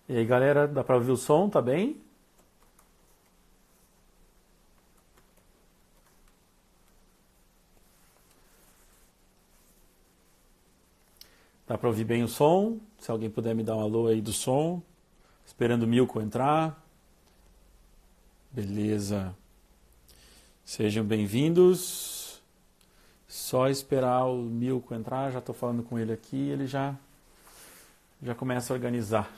E aí, galera, dá pra ouvir o som? Tá bem? Dá pra ouvir bem o som? Se alguém puder me dar um alô aí do som. Esperando o Milko entrar. Beleza. Sejam bem-vindos. Só esperar o Milko entrar. Já tô falando com ele aqui. Ele já começa a organizar.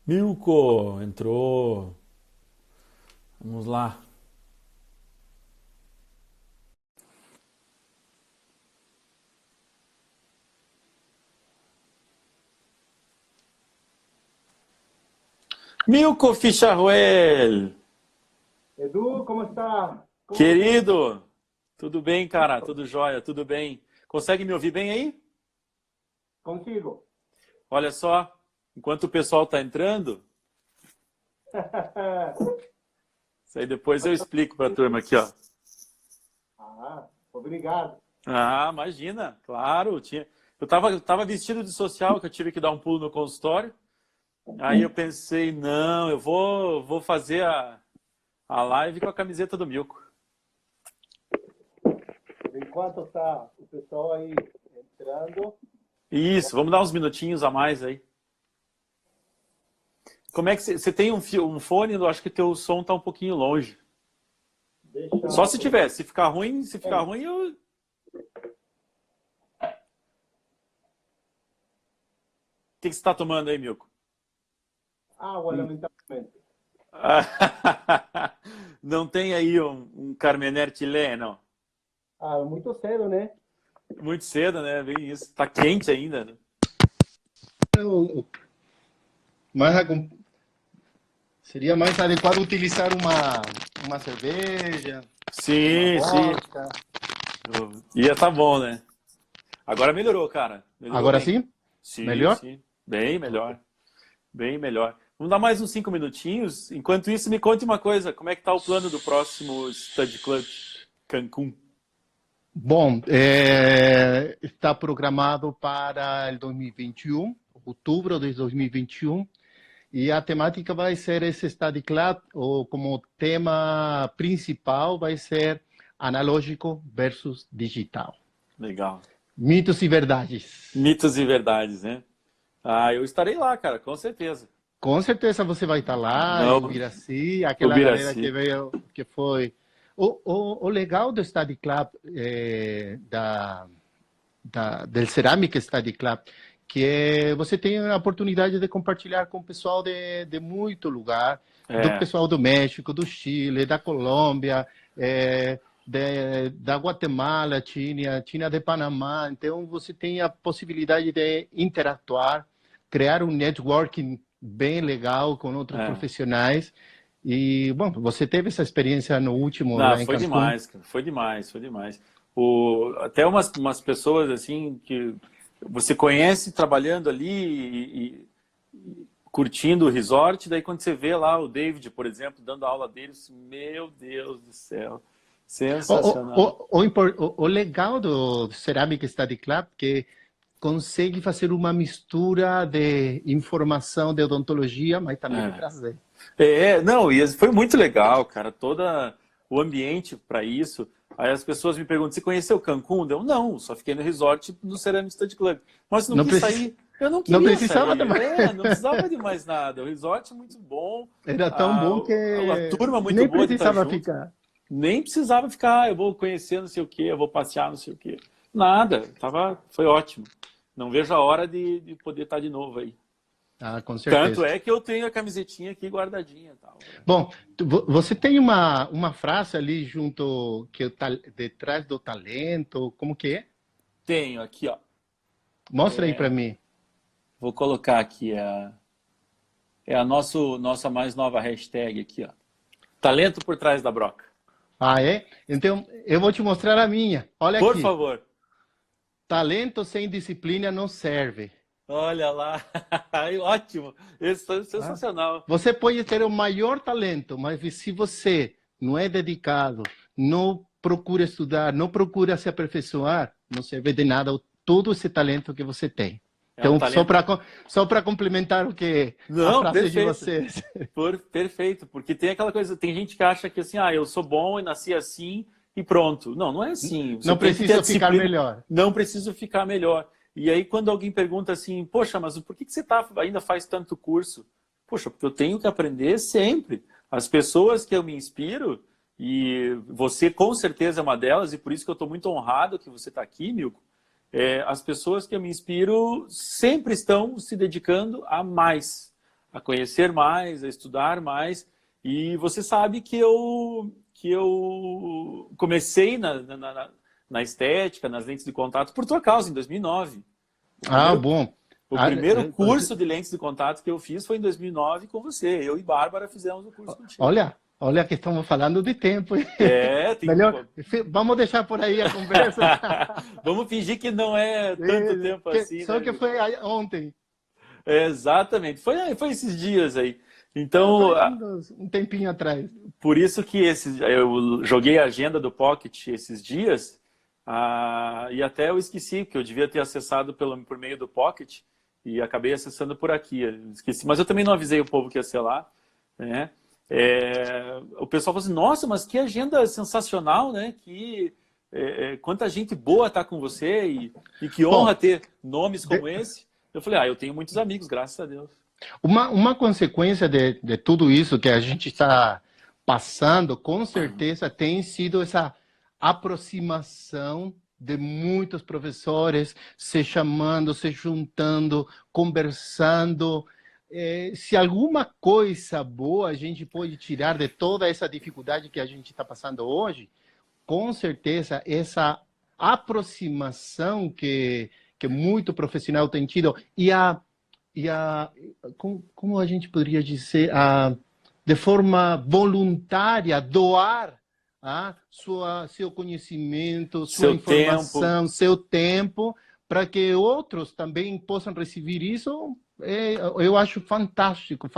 Milko entrou. Vamos lá. Milko Ficharruel! Edu, ¿cómo está? ¿Cómo está? Querido! Tudo bem, cara? Tudo jóia? Tudo bem? Consegue me ouvir bem aí? Consigo. Olha só, enquanto o pessoal está entrando, isso aí depois eu explico para a turma aqui, ó. Obrigado. Ah, imagina, claro, eu tava vestido de social, que eu tive que dar um pulo no consultório. Aí eu pensei, não, eu vou fazer a live com a camiseta do Milko. Enquanto está o pessoal aí entrando, Isso, vamos dar uns minutinhos a mais aí. Como é que você tem um fone? Eu acho que teu som tá um pouquinho longe. deixa... Só se tiver, se ficar ruim, eu... O que você está tomando aí, Milko? Água, lamentavelmente. Não tem aí um Carmener Chilé, não? Muito cedo, né? Muito cedo, né? Bem isso. Tá quente ainda, né? Mais, seria mais adequado utilizar uma cerveja, Sim, uma sim. vodka. Ia tá bom, né? Agora melhorou, cara. Melhorou Agora bem. sim? Sim, Melhor? sim. Bem melhor. Bem melhor. Vamos dar mais uns 5 minutinhos. Enquanto isso, me conte uma coisa. Como é que tá o plano do próximo Study Club Cancún? Bom, está programado para o 2021, outubro de 2021, e a temática vai ser esse Study Club, ou como tema principal vai ser analógico versus digital. Legal. Mitos e verdades. Mitos e verdades, né? Ah, eu estarei lá, cara, com certeza. Com certeza você vai estar lá em Não, Ubiraci, aquela galera que Ubiraci. veio, que foi... O legal do Study Club, del Ceramic Study Club, que você tem a oportunidade de compartilhar com o pessoal de muito lugar, do É, pessoal do México, do Chile, da Colômbia, da Guatemala, China de Panamá. Então, você tem a possibilidade de interatuar, criar um networking bem legal com outros é. profissionais. E, bom, você teve essa experiência no último Não, lá em foi Cancún? demais, cara. Foi demais, foi demais. Até umas pessoas assim que você conhece trabalhando ali e curtindo o resort, daí quando você vê lá o David, por exemplo, dando aula deles, meu Deus do céu, sensacional. O legal do Ceramic Study Club que consegue fazer uma mistura de informação de odontologia, mas também de prazer. Não, e foi muito legal, cara, todo o ambiente para isso. Aí as pessoas me perguntam, você conheceu Cancún? Eu, não, só fiquei no resort do Ceramic Study Club. Mas não Não, quis sair. Eu não não queria precisava sair. também. Não precisava de mais nada. O resort é muito bom, Era tão a, bom que a turma muito nem boa de estar precisava junto. ficar. Nem precisava ficar, eu vou conhecer não sei o quê, eu vou passear não sei o quê. Nada, foi ótimo. Não vejo a hora de poder estar de novo aí. Ah, com certeza. Tanto é que eu tenho a camisetinha aqui guardadinha e tal. Bom, você tem uma frase ali junto, que detrás do talento, como que é? Tenho aqui, ó. Mostra aí para mim. Vou colocar aqui, é a nossa mais nova hashtag aqui, ó. Talento por trás da broca. Ah, é? Então, eu vou te mostrar a minha. Olha Por aqui. favor. Talento sem disciplina não serve. Olha lá. Ótimo. Isso é sensacional. Você pode ter o maior talento, mas se você não é dedicado, não procura estudar, não procura se aperfeiçoar, não serve de nada todo esse talento que você tem. Então, talento... só para complementar o que não, a frase perfeito. de vocês. Perfeito, porque tem aquela coisa, tem gente que acha que assim, eu sou bom e nasci assim e pronto. Não, não é assim. Você não precisa ficar melhor. Não preciso ficar melhor. E aí quando alguém pergunta assim, poxa, mas por que você ainda faz tanto curso? Poxa, porque eu tenho que aprender sempre. As pessoas que eu me inspiro, e você com certeza é uma delas, e por isso que eu estou muito honrado que você está aqui, Milko. As pessoas que eu me inspiro sempre estão se dedicando a mais, a conhecer mais, a estudar mais. E você sabe que eu comecei na estética, nas lentes de contato, por tua causa, em 2009. Bom. O primeiro curso de lentes de contato que eu fiz foi em 2009 com você. Eu e Bárbara fizemos o curso contigo. Olha que estamos falando de tempo. Tem melhor. Vamos deixar por aí a conversa. Vamos fingir que não é tanto tempo assim. Só que foi ontem. Exatamente. Foi esses dias aí. Então, um tempinho atrás. Por isso que eu joguei a agenda do Pocket esses dias e até eu esqueci, que eu devia ter acessado por meio do Pocket e acabei acessando por aqui. Esqueci. Mas eu também não avisei o povo que ia ser lá, né? O pessoal falou assim, nossa, mas que agenda sensacional, né? Quanta gente boa está com você e que honra ter nomes como esse. Eu falei, eu tenho muitos amigos, graças a Deus. Uma consequência de tudo isso que a gente está passando, com certeza, tem sido essa aproximação de muitos professores se chamando, se juntando, conversando. Se alguma coisa boa a gente pode tirar de toda essa dificuldade que a gente está passando hoje, com certeza essa aproximação que muito profissional tem tido como a gente poderia dizer, de forma voluntária, doar seu conhecimento, sua informação, seu tempo, para que outros também possam receber isso. Eu acho fantástico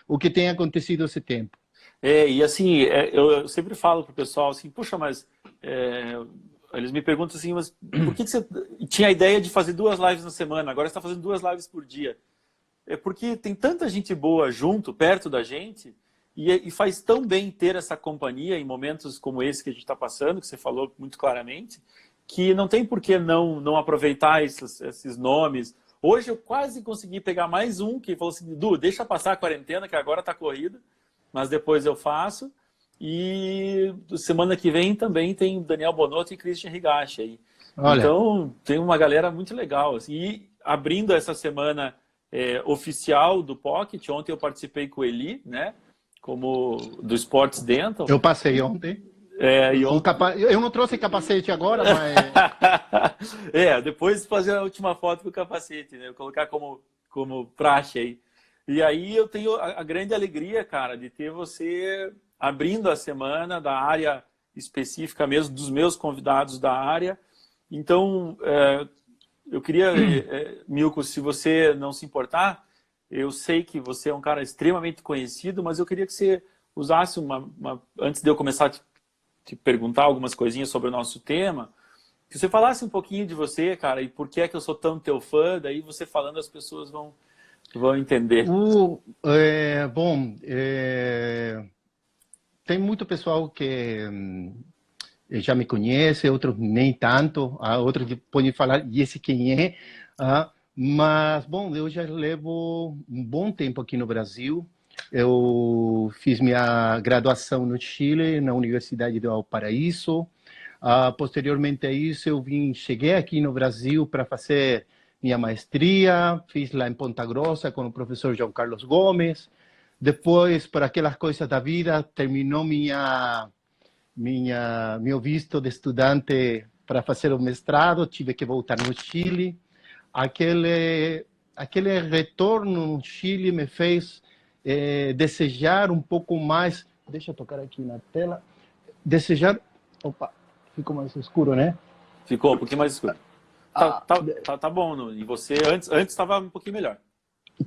o que tem acontecido esse tempo. E assim, eu sempre falo para o pessoal assim, puxa, mas eles me perguntam assim, mas por que você tinha a ideia de fazer 2 lives na semana, agora você está fazendo 2 lives por dia? É porque tem tanta gente boa junto, perto da gente, e faz tão bem ter essa companhia em momentos como esse que a gente está passando, que você falou muito claramente, que não tem por que não aproveitar esses nomes. Hoje eu quase consegui pegar mais um que falou assim, Du, deixa passar a quarentena, que agora está corrida, mas depois eu faço. E semana que vem também tem Daniel Bonotto e Christian Higashi aí. Olha. Então tem uma galera muito legal. Assim. E abrindo essa semana oficial do Pocket, ontem eu participei com o Eli, né? Como do Sports Dental. Eu passei ontem. Eu não trouxe capacete agora, mas... depois fazer a última foto com o capacete, né? Eu colocar como praxe aí. E aí eu tenho a grande alegria, cara, de ter você abrindo a semana da área específica mesmo, dos meus convidados da área. Então, eu queria, Milko, se você não se importar, eu sei que você é um cara extremamente conhecido, mas eu queria que você usasse antes de eu começar a te perguntar algumas coisinhas sobre o nosso tema, que você falasse um pouquinho de você, cara, e por que é que eu sou tão teu fã, daí você falando as pessoas vão entender. Tem muito pessoal que já me conhece, outros nem tanto, outros que podem falar, e esse quem é? Mas, bom, eu já levo um bom tempo aqui no Brasil. Eu fiz minha graduação no Chile, na Universidade de Valparaíso. Posteriormente a isso, cheguei aqui no Brasil para fazer minha maestria, fiz lá em Ponta Grossa com o professor João Carlos Gomes. Depois, por aquelas coisas da vida, terminou meu visto de estudante para fazer o mestrado, tive que voltar no Chile. Aquele retorno no Chile me fez desejar um pouco mais, deixa eu tocar aqui na tela, desejar, opa, ficou mais escuro, né? Ficou um pouquinho mais escuro. Tá bom, e você antes estava um pouquinho melhor.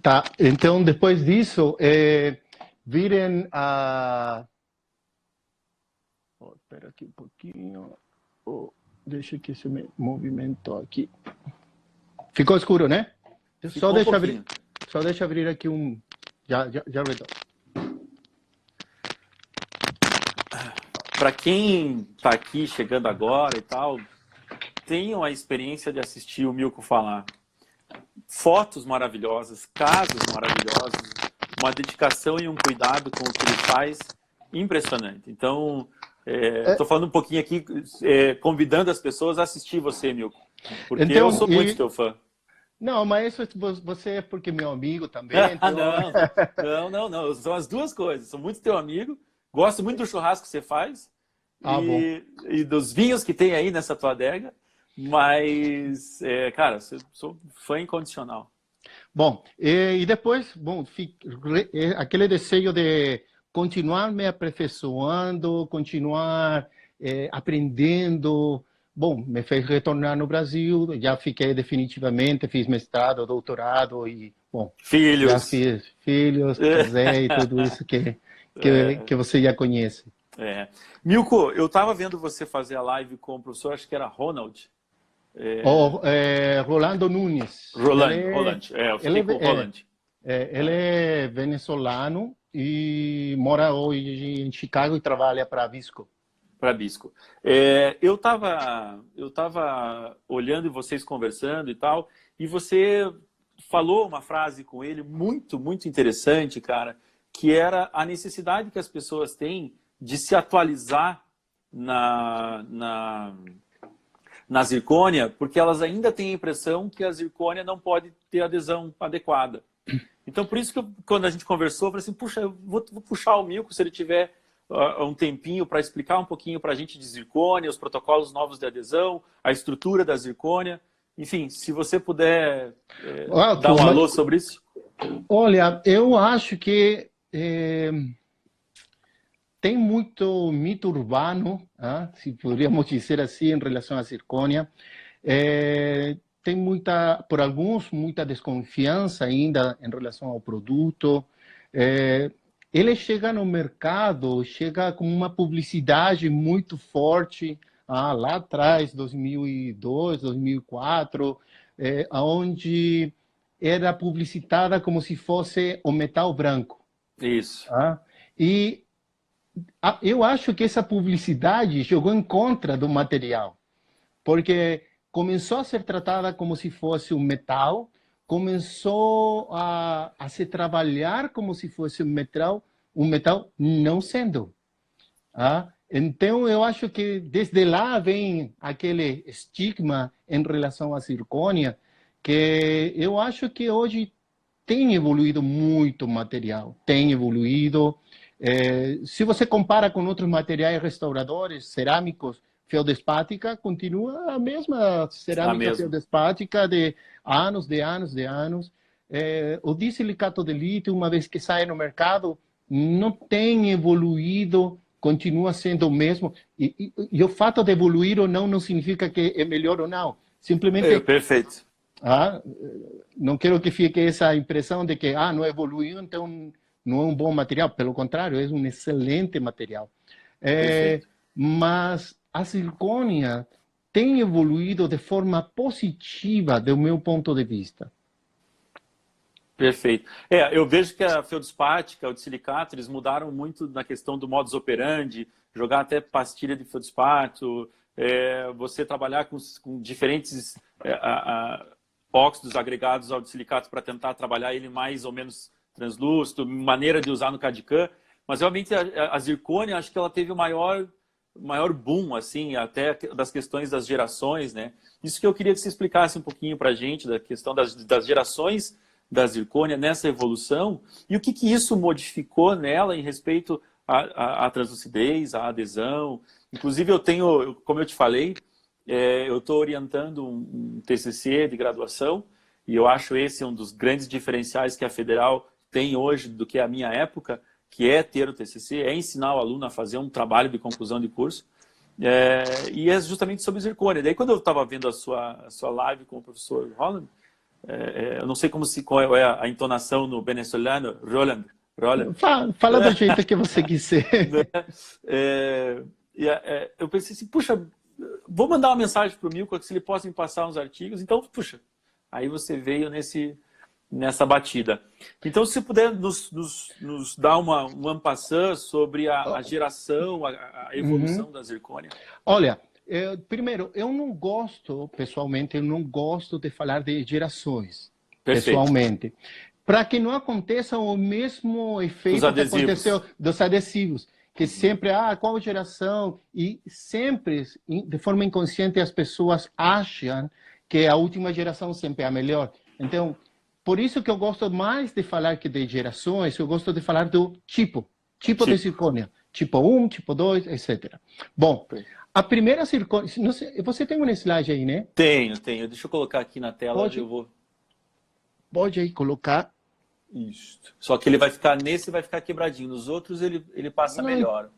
Tá, então depois disso, virem a... espera aqui um pouquinho, deixa que se me movimentou aqui. Ficou escuro, né? Só deixa abrir aqui um... Já retorno. Para quem está aqui chegando agora e tal, tenham a experiência de assistir o Milko falar. Fotos maravilhosas, casas maravilhosas, uma dedicação e um cuidado com o que ele faz impressionante. Então, estou falando um pouquinho aqui, convidando as pessoas a assistir você, Milko, porque então, eu sou muito teu fã. Não, mas você é porque meu amigo também. Então... não. São as duas coisas. Sou muito teu amigo, gosto muito do churrasco que você faz e dos vinhos que tem aí nessa tua adega. Mas, cara, sou fã incondicional. Bom, e depois, aquele desejo de continuar me aperfeiçoando, continuar aprendendo, bom, me fez retornar no Brasil, já fiquei definitivamente, fiz mestrado, doutorado e, bom... Filhos. Já fiz filhos, casei e tudo isso que você já conhece. Milko, eu estava vendo você fazer a live com o professor, acho que era Ronald. Rolando Nunes. Roland. Eu fiquei com o Roland. Ele é venezuelano e mora hoje em Chicago e trabalha para a Visco. Para Bisco. Eu tava olhando vocês conversando e tal, e você falou uma frase com ele muito, muito interessante, cara, que era a necessidade que as pessoas têm de se atualizar na zircônia, porque elas ainda têm a impressão que a zircônia não pode ter adesão adequada. Então, por isso que quando a gente conversou, eu falei assim, puxa, eu vou puxar o Milko se ele tiver um tempinho para explicar um pouquinho para a gente de zircônia, os protocolos novos de adesão, a estrutura da zircônia. Enfim, se você puder dar um alô sobre isso. Olha, eu acho que tem muito mito urbano, se poderíamos dizer assim, em relação à zircônia. Tem por alguns, muita desconfiança ainda em relação ao produto. Ele chega no mercado, chega com uma publicidade muito forte, lá atrás, 2002, 2004, onde era publicitada como se fosse o metal branco. Isso. E eu acho que essa publicidade jogou em contra do material, porque começou a ser tratada como se fosse um metal, começou a se trabalhar como se fosse um metal não sendo. Então, eu acho que desde lá vem aquele estigma em relação à zircônia, que eu acho que hoje tem evoluído muito o material, tem evoluído. Se você compara com outros materiais restauradores, cerâmicos, feldespática continua a mesma cerâmica feldespática de anos. O disilicato de lítio, uma vez que sai no mercado, não tem evoluído, continua sendo o mesmo. E o fato de evoluir ou não significa que é melhor ou não. Simplesmente... Perfeito. Não quero que fique essa impressão de que não evoluiu, então não é um bom material. Pelo contrário, é um excelente material. Mas a zircônia tem evoluído de forma positiva, do meu ponto de vista. Perfeito. Eu vejo que a feldspática, o silicato, eles mudaram muito na questão do modus operandi, jogar até pastilha de feldspato, você trabalhar com diferentes óxidos agregados ao silicato para tentar trabalhar ele mais ou menos translúcido, maneira de usar no CAD/CAM. Mas realmente a zircônia, acho que ela teve o maior maior boom, assim, até das questões das gerações, né? Isso que eu queria que você explicasse um pouquinho para a gente, da questão das gerações da zircônia nessa evolução, e o que isso modificou nela em respeito à translucidez, à adesão. Inclusive, como eu te falei, eu estou orientando um TCC de graduação, e eu acho esse um dos grandes diferenciais que a Federal tem hoje do que a minha época, que é ter o TCC, é ensinar o aluno a fazer um trabalho de conclusão de curso, e é justamente sobre zircônia. Daí, quando eu estava vendo a sua live com o professor Roland, eu não sei qual é a entonação no venezuelano, Roland. Fala do jeito que você quiser. Eu pensei assim, puxa, vou mandar uma mensagem para o Milko, se ele possa me passar uns artigos. Então, puxa, aí você veio nessa batida. Então, se puder nos dar um en passant sobre a geração, a evolução da zircônia. Olha, primeiro, eu não gosto, pessoalmente, eu não gosto de falar de gerações, pessoalmente, para que não aconteça o mesmo efeito que aconteceu dos adesivos, que sempre, qual geração? E sempre, de forma inconsciente, as pessoas acham que a última geração sempre é a melhor. Então, por isso que eu gosto mais de falar que de gerações, eu gosto de falar do tipo de zircônia. Tipo 1, tipo 2, etc. Bom, a primeira zircônia... Você tem um slide aí, né? Tenho. Deixa eu colocar aqui na tela. Pode aí colocar. Isso. Só que ele vai ficar quebradinho. Nos outros ele passa melhor.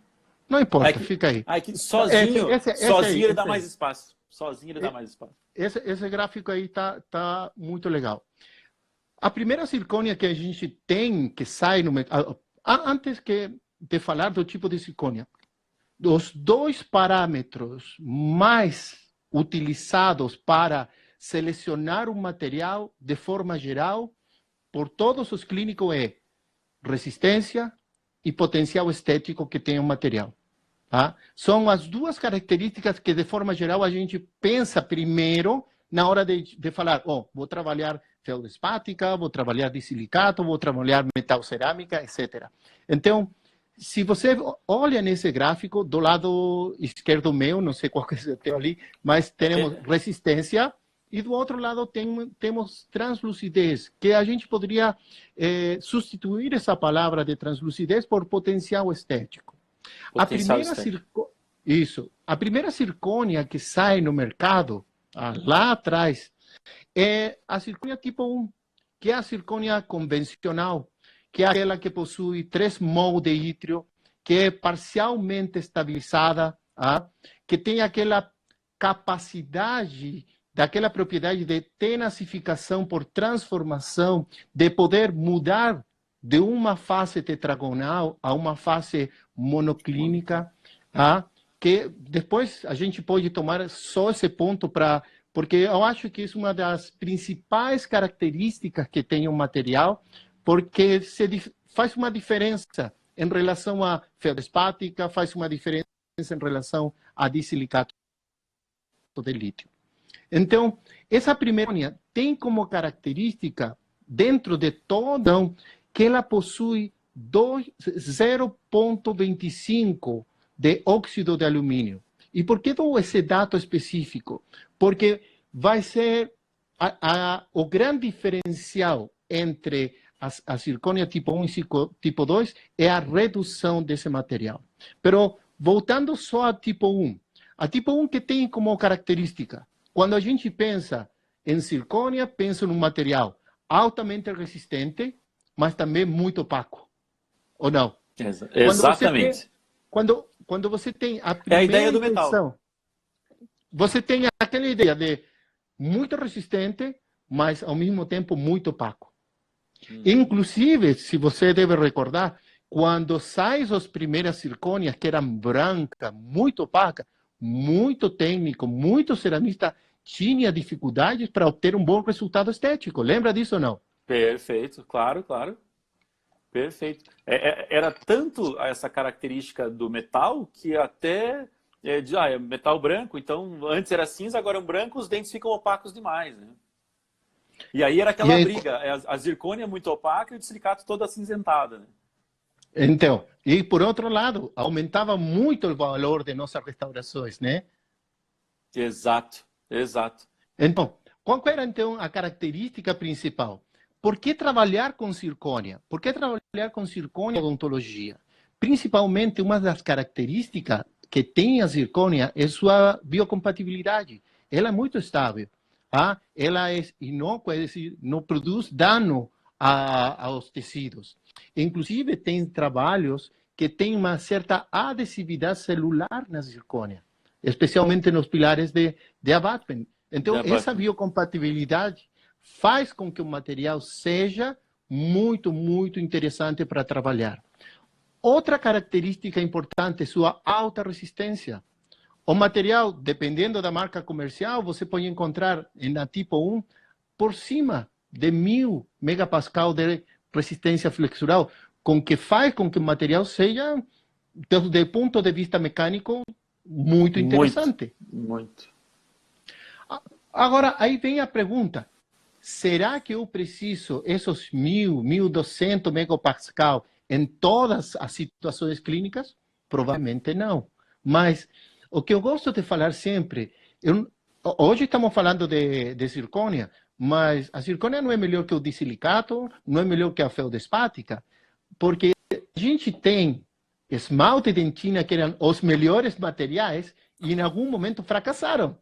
Não importa, fica aí. Sozinho ele dá mais espaço. Sozinho ele dá mais espaço. Esse gráfico aí tá muito legal. A primeira zircônia que a gente tem, que sai no mercado... Antes de falar do tipo de zircônia, os dois parâmetros mais utilizados para selecionar um material de forma geral por todos os clínicos é resistência e potencial estético que tem o material. Tá? São as duas características que, de forma geral, a gente pensa primeiro na hora de falar, vou trabalhar feldespática, vou trabalhar de silicato, vou trabalhar metal cerâmica, etc. Então, se você olha nesse gráfico, do lado esquerdo meu, não sei qual que é o teu ali, mas temos resistência e do outro lado temos translucidez, que a gente poderia substituir essa palavra de translucidez por potencial estético. A primeira zircônia que sai no mercado, lá atrás, é a zircônia tipo 1, que é a zircônia convencional, que é aquela que possui 3 mol de ítrio, que é parcialmente estabilizada, que tem aquela capacidade, daquela propriedade de tenacificação por transformação, de poder mudar de uma fase tetragonal a uma fase monoclínica, que depois a gente pode tomar só esse ponto porque eu acho que isso é uma das principais características que tem o material, porque faz uma diferença em relação à feldespática, faz uma diferença em relação a disilicato de lítio. Então, essa primeira tem como característica, dentro de toda, que ela possui 0,25 de óxido de alumínio. E por que dou esse dado específico? Porque vai ser o grande diferencial entre a zircônia tipo 1 e tipo 2 é a redução desse material. Pero, voltando só a tipo 1. A tipo 1 que tem como característica, quando a gente pensa em zircônia, pensa num material altamente resistente, mas também muito opaco. Ou não? Exatamente. Quando você tem a primeira a ideia do metal. Você tem aquela ideia de muito resistente, mas ao mesmo tempo muito opaco. Inclusive, se você deve recordar, quando saem as primeiras zircônias, que eram brancas, muito opacas, muito técnico, muito ceramista, tinha dificuldades para obter um bom resultado estético. Lembra disso ou não? Perfeito, claro. Perfeito. Era tanto essa característica do metal que até é metal branco, então antes era cinza, agora é um branco, os dentes ficam opacos demais, né? E aí era aquela briga, a zircônia muito opaca e o silicato toda acinzentada, né? Então, e por outro lado, aumentava muito o valor de nossas restaurações, né? Exato, exato. Então, qual era então a característica principal? Por que trabalhar com zircônia? Por que trabalhar com zircônia e odontologia? Principalmente, uma das características que tem a zircônia é sua biocompatibilidade. Ela é muito estável. Tá? Ela é inócua, é decir, não produz dano aos tecidos. Inclusive, tem trabalhos que têm uma certa adesividade celular na zircônia, especialmente nos pilares de abattement. Então, essa biocompatibilidade faz com que o material seja muito, muito interessante para trabalhar. Outra característica importante é sua alta resistência. O material, dependendo da marca comercial, você pode encontrar na tipo 1 por cima de 1000 megapascal de resistência flexural, com que faz com que o material seja, desde o ponto de vista mecânico, muito interessante. Muito. Agora, aí vem a pergunta. Será que eu preciso esses 1000, 1200 megapascal em todas as situações clínicas? Provavelmente não. Mas o que eu gosto de falar sempre, hoje estamos falando de zircônia, mas a zircônia não é melhor que o disilicato, não é melhor que a feldespática, porque a gente tem esmalte e dentina que eram os melhores materiais e em algum momento fracassaram.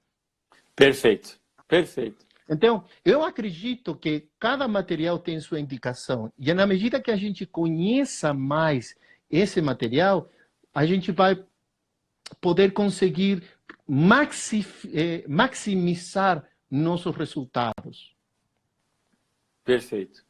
Perfeito, perfeito. Então, eu acredito que cada material tem sua indicação. E na medida que a gente conheça mais esse material, a gente vai poder conseguir maximizar nossos resultados. Perfeito.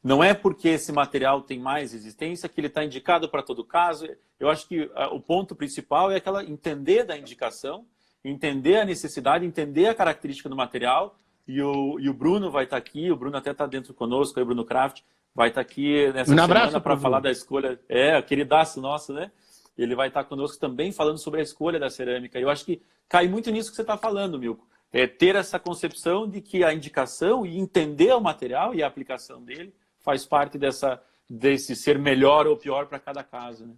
Não é porque esse material tem mais resistência que ele está indicado para todo caso. Eu acho que o ponto principal é aquela entender da indicação, entender a necessidade, entender a característica do material. E o Bruno vai estar aqui, o Bruno até está dentro conosco, aí o Bruno Kraft vai estar aqui nessa semana para falar da escolha. Queridaço nosso, né? Ele vai estar conosco também falando sobre a escolha da cerâmica. Eu acho que cai muito nisso que você está falando, Milko. É ter essa concepção de que a indicação e entender o material e a aplicação dele faz parte desse ser melhor ou pior para cada caso, né?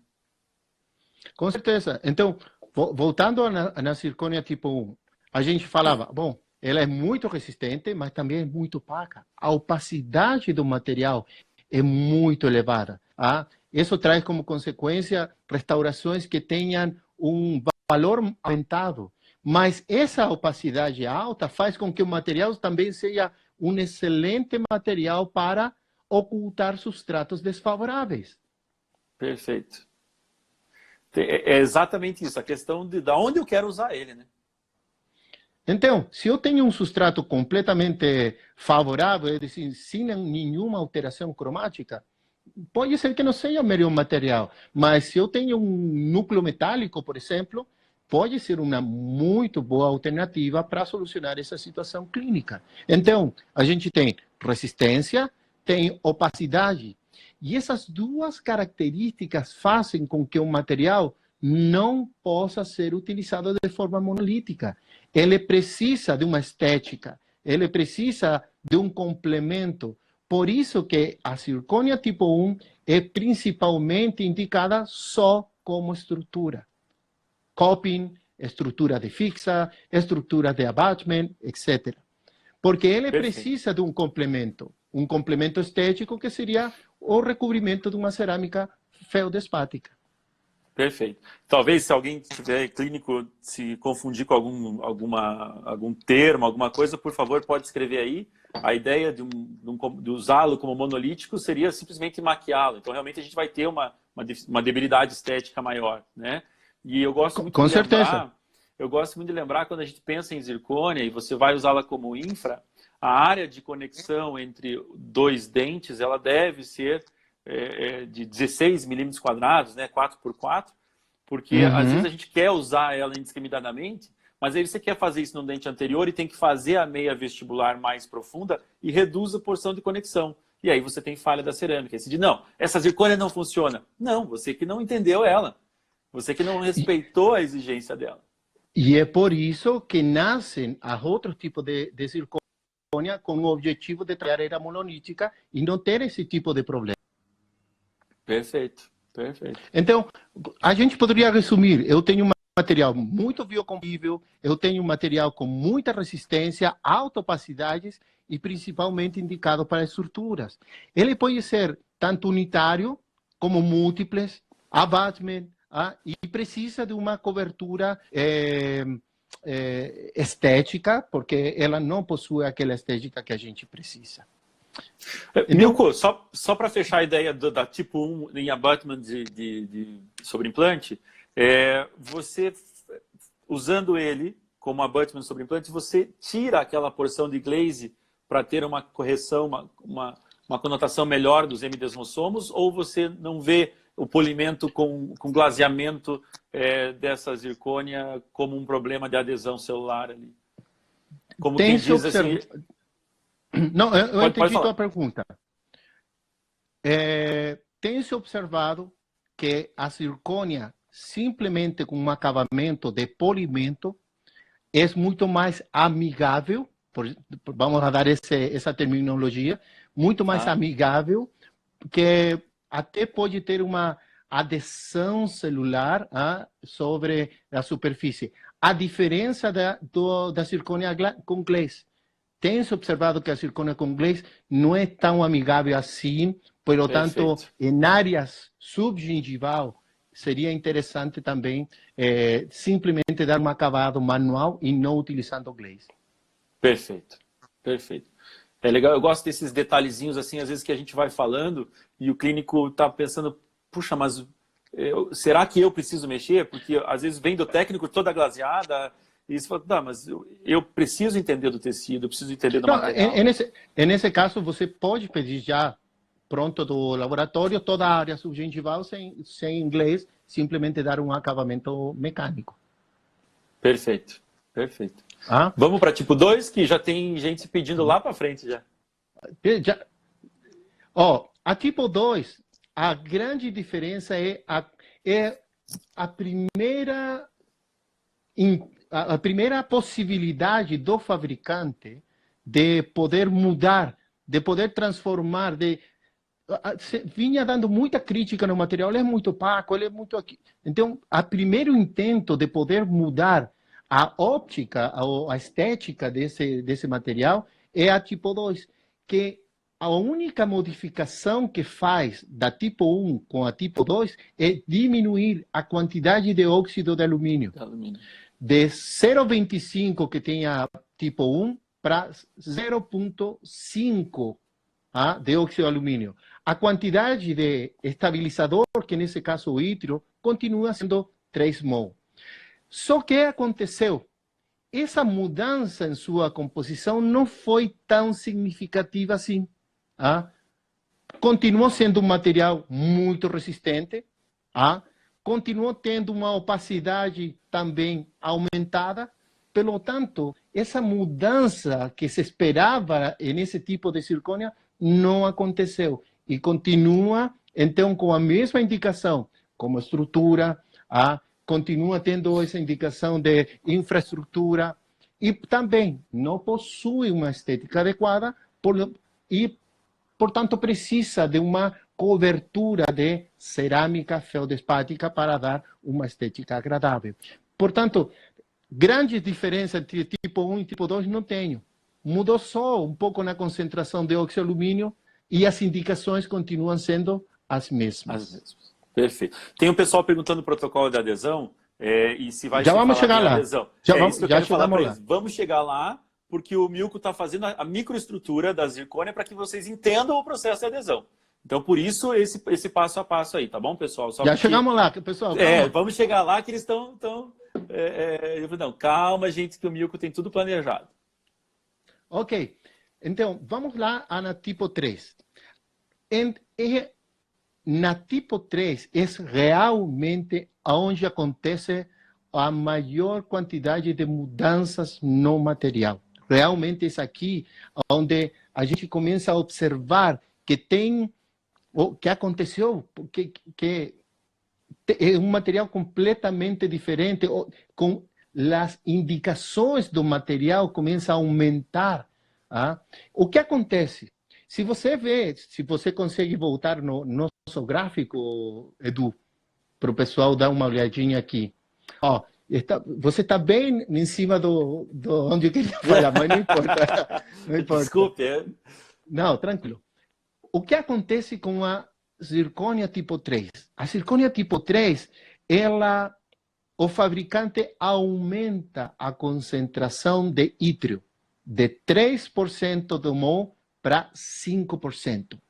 Com certeza. Então, voltando na zircônia tipo 1, a gente falava, bom, ela é muito resistente, mas também é muito opaca. A opacidade do material é muito elevada. Tá? Isso traz como consequência restaurações que tenham um valor aumentado. Mas essa opacidade alta faz com que o material também seja um excelente material para ocultar substratos desfavoráveis. Perfeito. É exatamente isso, a questão de onde eu quero usar ele, né? Então, se eu tenho um substrato completamente favorável, é decir, sem nenhuma alteração cromática, pode ser que não seja o melhor material, mas se eu tenho um núcleo metálico, por exemplo, pode ser uma muito boa alternativa para solucionar essa situação clínica. Então, a gente tem resistência, tem opacidade, e essas duas características fazem com que o material não possa ser utilizado de forma monolítica. Ele precisa de uma estética, ele precisa de um complemento. Por isso que a zircônia tipo 1 é principalmente indicada só como estrutura. Coping, estrutura de fixa, estrutura de abattement, etc. Porque ele precisa de um complemento estético que seria o recobrimento de uma cerâmica feldespática. Perfeito. Talvez se alguém tiver clínico se confundir com algum termo, alguma coisa, por favor, pode escrever aí. A ideia de usá-lo como monolítico seria simplesmente maquiá-lo. Então, realmente, a gente vai ter uma debilidade estética maior, né? E eu gosto muito de lembrar, eu gosto muito de lembrar quando a gente pensa em zircônia e você vai usá-la como infra, a área de conexão entre dois dentes, ela deve ser de 16 milímetros quadrados, né, 4x4, porque às vezes a gente quer usar ela indiscriminadamente, mas aí você quer fazer isso no dente anterior e tem que fazer a meia vestibular mais profunda e reduz a porção de conexão. E aí você tem falha da cerâmica. Aí você diz, não, essa zircônia não funciona. Não, você que não entendeu ela. Você que não respeitou a exigência dela. E é por isso que nascem outros tipos de zircônia com o objetivo de trabalhar a monolítica e não ter esse tipo de problema. Perfeito. Perfeito. Então, a gente poderia resumir, eu tenho um material muito biocompatível, eu tenho um material com muita resistência, alta opacidades e principalmente indicado para estruturas. Ele pode ser tanto unitário como múltiples, abattement, e precisa de uma cobertura estética, porque ela não possui aquela estética que a gente precisa. Milko, só para fechar a ideia da tipo 1 em abutment sobre implante, você, usando ele como abutment sobre implante, você tira aquela porção de glaze para ter uma correção, uma conotação melhor dos hemidesmossomos, ou você não vê o polimento com glaseamento dessa zircônia como um problema de adesão celular ali? Como quem diz assim... Não, eu entendi falar. tua pergunta. Tem-se observado que a zircônia, simplesmente com um acabamento de polimento, é muito mais amigável, vamos dar essa terminologia, muito mais amigável, que até pode ter uma adesão celular sobre a superfície. A diferença da zircônia com glaze. Tem-se observado que a zircônia com glaze não é tão amigável assim, por tanto, em áreas subgengival, seria interessante também simplesmente dar um acabado manual e não utilizando glaze. Perfeito, perfeito. É legal, eu gosto desses detalhezinhos assim, às vezes que a gente vai falando e o clínico está pensando, puxa, mas será que eu preciso mexer? Porque às vezes vem do técnico toda glaseada. E você fala, não, mas eu preciso entender do tecido, eu preciso entender do material. Nesse caso, você pode pedir já pronto do laboratório toda a área subgengival sem inglês, simplesmente dar um acabamento mecânico. Perfeito, perfeito. Vamos para tipo 2, que já tem gente pedindo lá para frente já. A tipo 2, a grande diferença é a primeira possibilidade do fabricante de poder mudar, de poder transformar, vinha dando muita crítica no material, ele é muito opaco, ele é muito aqui. Então, o primeiro intento de poder mudar a óptica, a estética desse material é a tipo 2, que a única modificação que faz da tipo 1 com a tipo 2 é diminuir a quantidade de óxido de alumínio. De 0,25 que tem a tipo 1 para 0,5 de óxido de alumínio. A quantidade de estabilizador, que nesse caso o ítrio, continua sendo 3 mol. Só que aconteceu? Essa mudança em sua composição não foi tão significativa assim. Continuou sendo um material muito resistente, continuou tendo uma opacidade também aumentada, pelo tanto, essa mudança que se esperava nesse tipo de zircônia não aconteceu. E continua, então, com a mesma indicação, como estrutura, continua tendo essa indicação de infraestrutura, e também não possui uma estética adequada, e, portanto, precisa de uma cobertura de cerâmica feldespática para dar uma estética agradável. Portanto, grandes diferenças entre tipo 1 e tipo 2 não tenho. Mudou só um pouco na concentração de óxido de alumínio e as indicações continuam sendo as mesmas. Perfeito. Tem um pessoal perguntando o protocolo de adesão e se vai já vamos chegar lá. Adesão. Isso que eu quero falar para eles. Vamos chegar lá, porque o Milko está fazendo a microestrutura da zircônia para que vocês entendam o processo de adesão. Então, por isso, esse passo a passo aí, tá bom, pessoal? Já chegamos lá, pessoal. Vamos chegar lá que eles estão... não, calma, gente, que o Milko tem tudo planejado. Ok. Então, vamos lá na tipo 3. Na tipo 3 é realmente onde acontece a maior quantidade de mudanças no material. Realmente é aqui onde a gente começa a observar que tem o que aconteceu, que é um material completamente diferente, com as indicações do material começam a aumentar. O que acontece? Se você vê, se você consegue voltar no nosso gráfico, Edu, para o pessoal dar uma olhadinha aqui. Ó, você está bem em cima do onde eu queria falar, mas não importa. Não importa. Desculpe. Não, tranquilo. O que acontece com a zircônia tipo 3? A zircônia tipo 3, o fabricante aumenta a concentração de ítrio de 3% do mol para 5%.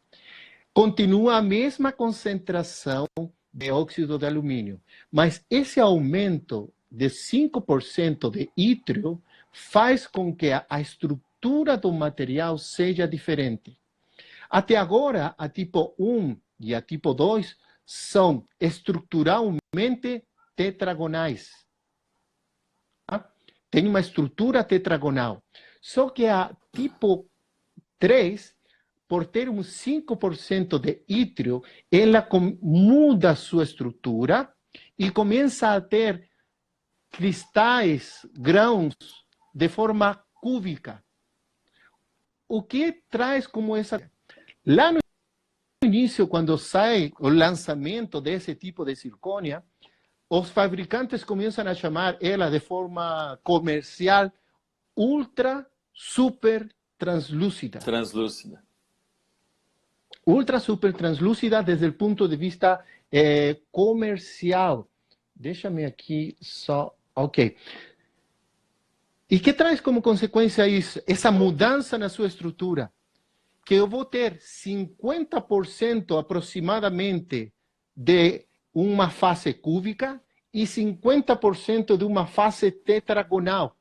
Continua a mesma concentração de óxido de alumínio, mas esse aumento de 5% de ítrio faz com que a estrutura do material seja diferente. Até agora, a tipo 1 e a tipo 2 são estruturalmente tetragonais. Tem uma estrutura tetragonal. Só que a tipo 3, por ter um 5% de ítrio, ela muda sua estrutura e começa a ter cristais, grãos, de forma cúbica. O que traz como essa... Lá no início, quando sai o lançamento desse tipo de zircônia, os fabricantes começam a chamar ela de forma comercial ultra super translúcida. Translúcida. Ultra super translúcida desde o ponto de vista comercial. Deixa-me aqui só... Ok. E que traz como consequência isso? Essa mudança na sua estrutura. Que eu vou ter 50% aproximadamente de uma face cúbica e 50% de uma face tetragonal.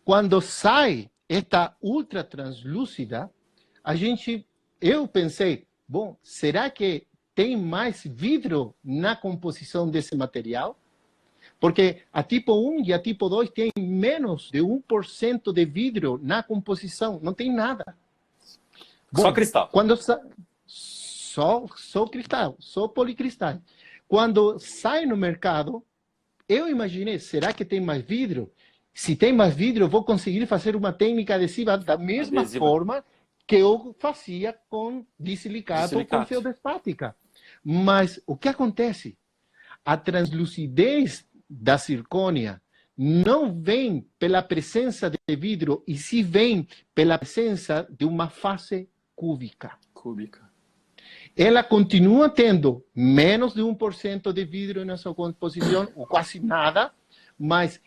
Quando sai esta ultra translúcida, eu pensei, bom, será que tem mais vidro na composição desse material? Porque a tipo 1 e a tipo 2 tem menos de 1% de vidro na composição, não tem nada. Bom, só cristal. Só cristal, só policristal. Quando sai no mercado, eu imaginei, será que tem mais vidro? Se tem mais vidro, eu vou conseguir fazer uma técnica adesiva da mesma forma que eu fazia com disilicato ou com feldespática. Mas o que acontece? A translucidez da zircônia não vem pela presença de vidro, e sim vem pela presença de uma face cúbica. Ela continua tendo menos de 1% de vidro na sua composição, ou quase nada, mas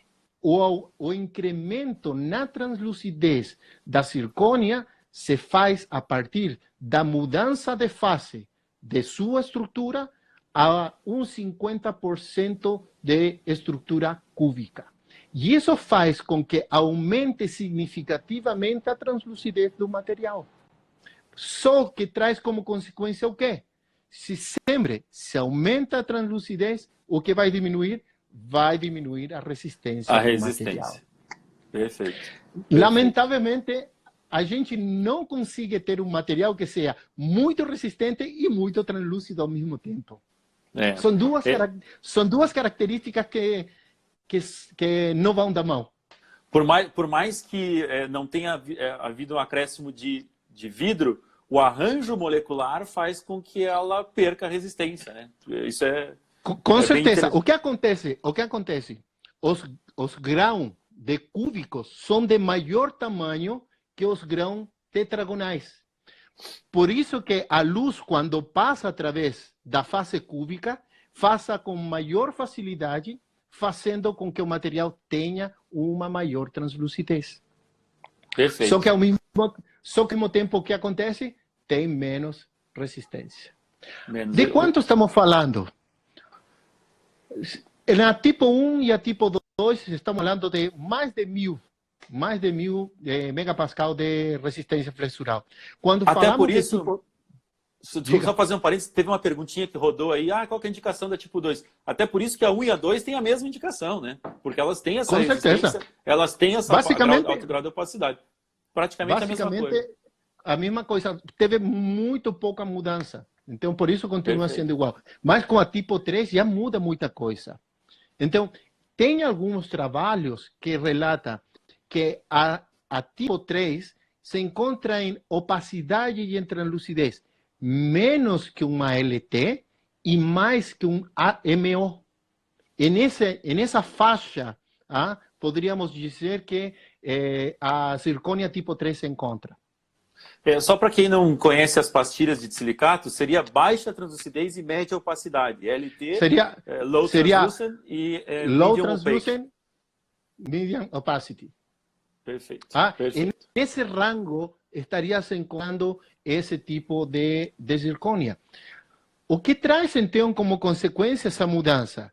o incremento na translucidez da zircônia se faz a partir da mudança de fase de sua estrutura a 50% de estrutura cúbica. E isso faz com que aumente significativamente a translucidez do material. Só que traz como consequência o quê? Se sempre se aumenta a translucidez, o que vai diminuir? Vai diminuir a resistência do material. Perfeito. Lamentavelmente, a gente não consegue ter um material que seja muito resistente e muito translúcido ao mesmo tempo. São duas características que não vão da mão. Por mais que não tenha havido um acréscimo de vidro, o arranjo molecular faz com que ela perca a resistência, né? Isso com certeza. O que acontece? Os grãos de cúbicos são de maior tamanho que os grãos tetragonais. Por isso que a luz, quando passa através da face cúbica, passa com maior facilidade, fazendo com que o material tenha uma maior translucidez. Perfeito. Só que ao mesmo tempo, o que acontece? Tem menos resistência. De quanto estamos falando? Na tipo 1 e a tipo 2, estamos falando de mais de 1000 megapascal de resistência flexural. Quando até falamos por isso, de tipo... Só fazer um parênteses, teve uma perguntinha que rodou aí, qual que é a indicação da tipo 2? Até por isso que a 1 e a 2 têm a mesma indicação, né? Porque elas têm essa resistência, elas têm essa alto grau de opacidade. Praticamente a mesma coisa. A mesma coisa, teve muito pouca mudança. Então, por isso continua sendo igual. Mas com a tipo 3 já muda muita coisa. Então, tem alguns trabalhos que relatam que a tipo 3 se encontra em opacidade e em translucidez menos que uma LT e mais que um AMO. Nessa faixa, poderíamos dizer que a zircônia tipo 3 se encontra. Só para quem não conhece as pastilhas de silicato, seria baixa translucidez e média opacidade. LT, seria low translucent e low medium translucent, opaque. medium opacity. Perfeito. Perfeito. Nesse rango estaria se encontrando esse tipo de zircônia. O que traz, então, como consequência essa mudança?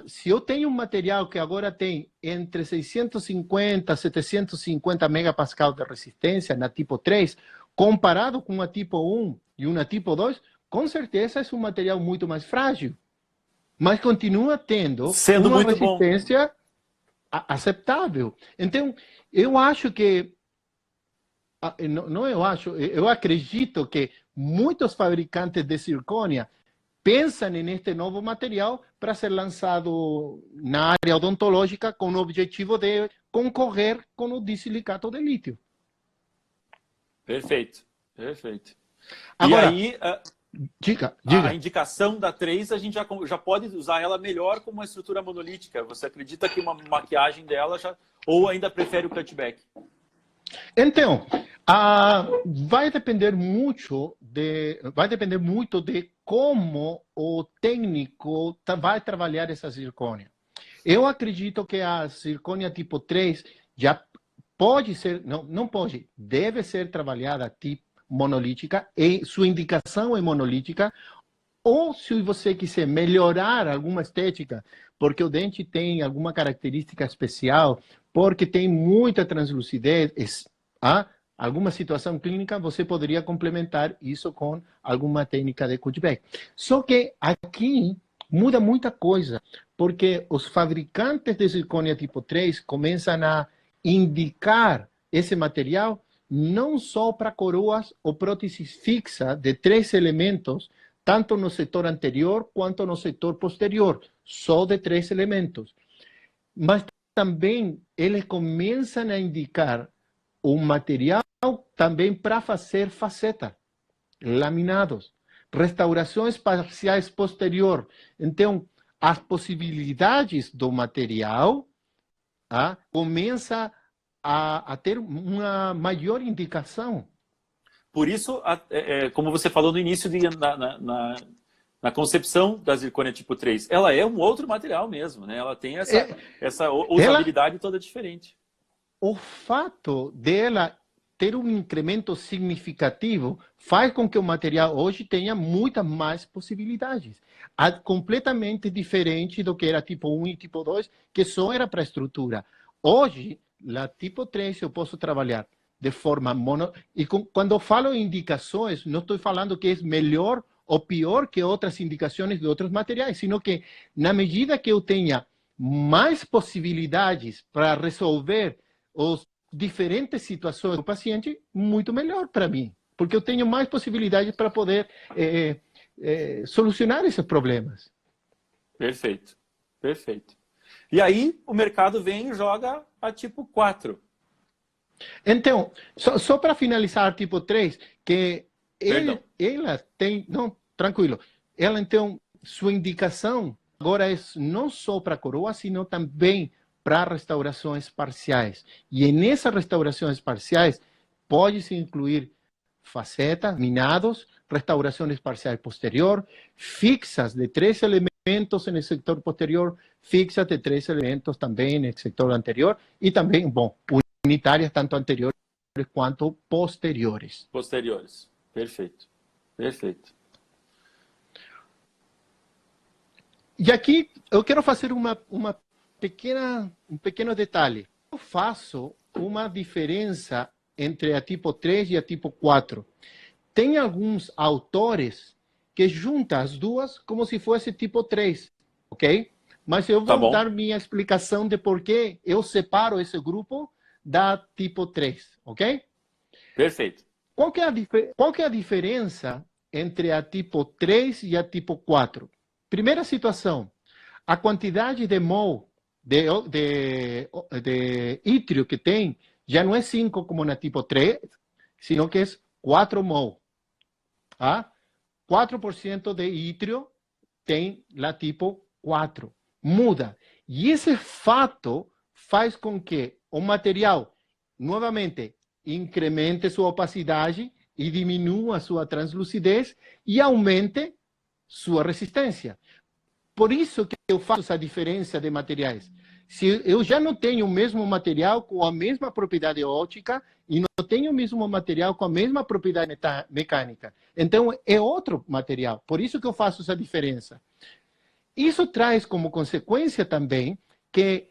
Se eu tenho um material que agora tem entre 650 e 750 megapascal de resistência na tipo 3, comparado com a tipo 1 e uma tipo 2, com certeza é um material muito mais frágil. Mas continua tendo uma resistência aceitável. Então, eu acho que, eu acredito que muitos fabricantes de zircônia pensam neste novo material para ser lançado na área odontológica com o objetivo de concorrer com o disilicato de lítio. Perfeito, perfeito. Agora, e aí, diga. A indicação da 3, a gente já pode usar ela melhor como uma estrutura monolítica. Você acredita que uma maquiagem dela ou ainda prefere o cutback? Então, vai depender muito de como o técnico vai trabalhar essa zircônia. Eu acredito que a zircônia tipo 3 já pode ser, não pode, deve ser trabalhada tipo monolítica, e sua indicação é monolítica, ou se você quiser melhorar alguma estética, porque o dente tem alguma característica especial, porque tem muita translucidez, alguma situação clínica, você poderia complementar isso com alguma técnica de cutback. Só que aqui muda muita coisa, porque os fabricantes de zircônia tipo 3 começam a indicar esse material não só para coroas ou próteses fixas de 3 elementos, tanto no setor anterior quanto no setor posterior, só de 3 elementos. Mas também eles começam a indicar um material também para fazer faceta, laminados, restaurações parciais posterior. Então, as possibilidades do material começam a ter uma maior indicação. Por isso, como você falou no início, na concepção da zircônia tipo 3, ela é um outro material mesmo, né? Ela tem essa usabilidade toda diferente. O fato dela ter um incremento significativo faz com que o material hoje tenha muitas mais possibilidades. Completamente diferente do que era tipo 1 e tipo 2, que só era para estrutura. Hoje, na tipo 3, eu posso trabalhar de forma mono. E quando eu falo em indicações, não estou falando que é melhor ou pior que outras indicações de outros materiais, sino que na medida que eu tenha mais possibilidades para resolver as diferentes situações do paciente, muito melhor para mim, porque eu tenho mais possibilidades para poder solucionar esses problemas. Perfeito, perfeito. E aí o mercado vem e joga a tipo 4. Então, só para finalizar a tipo 3, que ela tem... Não, tranquilo. Ela, então, sua indicação agora é não só para coroa, sino também para restaurações parciais. E nessas restaurações parciais, pode-se incluir facetas, minados, restaurações parciais posterior, fixas de 3 elementos no setor posterior, fixas de 3 elementos também no setor anterior, e também, bom, unitárias, tanto anteriores quanto posteriores. Posteriores. Perfeito. Perfeito. E aqui eu quero fazer um pequeno detalhe. Eu faço uma diferença entre a tipo 3 e a tipo 4. Tem alguns autores que juntam as duas como se fosse tipo 3, ok? Mas eu vou dar minha explicação de por que eu separo esse grupo da tipo 3, ok? Perfeito. Qual que é a diferença entre a tipo 3 e a tipo 4? Primeira situação, a quantidade de mol de ítrio que tem já não é 5 como na tipo 3, sino que é 4 mol. Ah? 4% de ítrio tem lá tipo 4. Muda. E esse fato faz com que o material, novamente, incremente sua opacidade e diminua sua translucidez e aumente sua resistência. Por isso que eu faço essa diferença de materiais. Se eu já não tenho o mesmo material com a mesma propriedade óptica e não tenho o mesmo material com a mesma propriedade mecânica, então é outro material. Por isso que eu faço essa diferença. Isso traz como consequência também que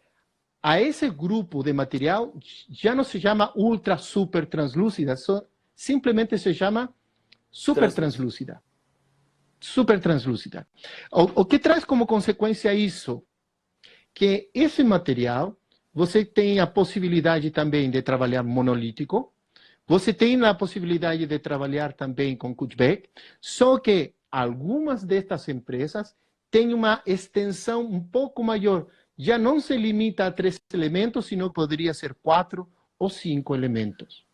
a esse grupo de material já não se chama ultra super translúcida, simplesmente se chama super translúcida. Super translúcida. O que traz como consequência isso? Que esse material, você tem a possibilidade também de trabalhar monolítico, você tem a possibilidade de trabalhar também com cutback, só que algumas destas empresas têm uma extensão um pouco maior. Já não se limita a 3 elementos, sino que poderia ser 4 ou 5 elementos.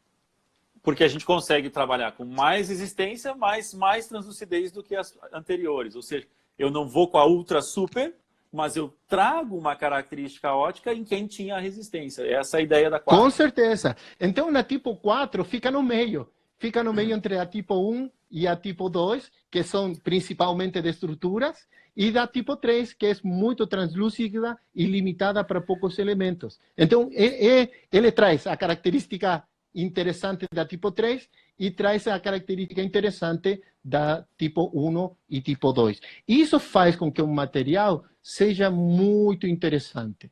Porque a gente consegue trabalhar com mais resistência, mas mais translucidez do que as anteriores. Ou seja, eu não vou com a ultra super, mas eu trago uma característica ótica em quem tinha a resistência. Essa é a ideia da 4. Com certeza. Então, na tipo 4 fica no meio. Fica no meio entre a tipo 1 e a tipo 2, que são principalmente de estruturas, e da tipo 3, que é muito translúcida e limitada para poucos elementos. Então, ele traz a característica interessante da tipo 3 e traz a característica interessante da tipo 1 e tipo 2. Isso faz com que o material seja muito interessante.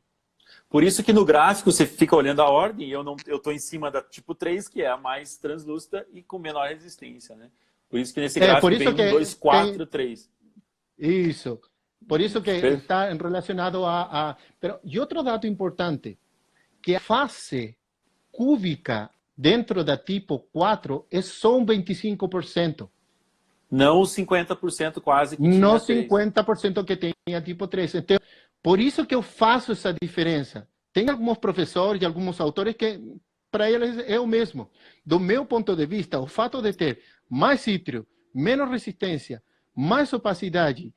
Por isso que no gráfico você fica olhando a ordem e eu estou em cima da tipo 3, que é a mais translúcida e com menor resistência. Né? Por isso que nesse gráfico por isso vem 1, 2, 4, 3. Isso. Por isso que está relacionado E outro dado importante, que a fase cúbica dentro da tipo 4 é só um 25%. Não os 50% quase que Não tinha 3. 50% que tem a tipo 3. Então, por isso que eu faço essa diferença. Tem alguns professores e alguns autores que, para eles, é o mesmo. Do meu ponto de vista, o fato de ter mais cítrio, menos resistência, mais opacidade,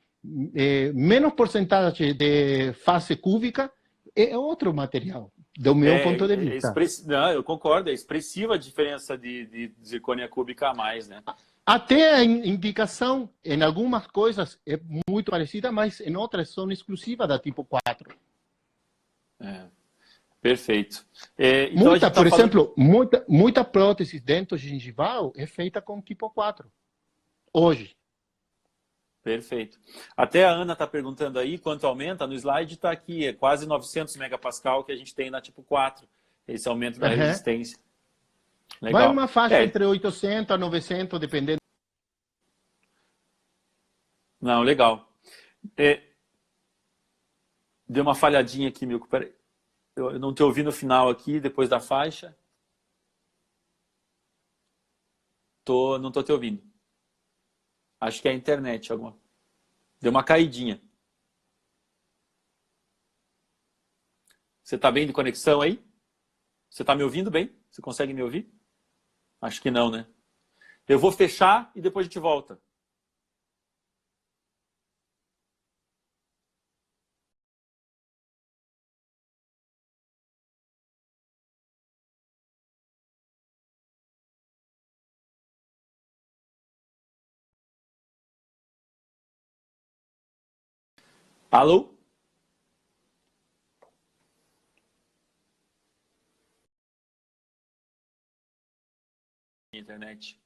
menos porcentagem de fase cúbica, é outro material, do meu ponto de vista. Não, eu concordo, é expressiva a diferença de zircônia cúbica a mais, né? Até a indicação, em algumas coisas, é muito parecida, mas em outras são exclusivas da tipo 4. Perfeito. Então Por exemplo, muita prótese dentro gengival é feita com tipo 4, hoje. Perfeito. Até a Ana está perguntando aí quanto aumenta. No slide está aqui, é quase 900 megapascal que a gente tem na tipo 4. Esse aumento da resistência. Legal. Vai uma faixa entre 800 a 900, dependendo. Não, legal. Deu uma falhadinha aqui, Milko. Peraí. Eu não te ouvi no final aqui, depois da faixa. Não estou te ouvindo. Acho que é a internet. Deu uma caidinha. Você está bem de conexão aí? Você está me ouvindo bem? Você consegue me ouvir? Acho que não, né? Eu vou fechar e depois a gente volta. Alô? Internet.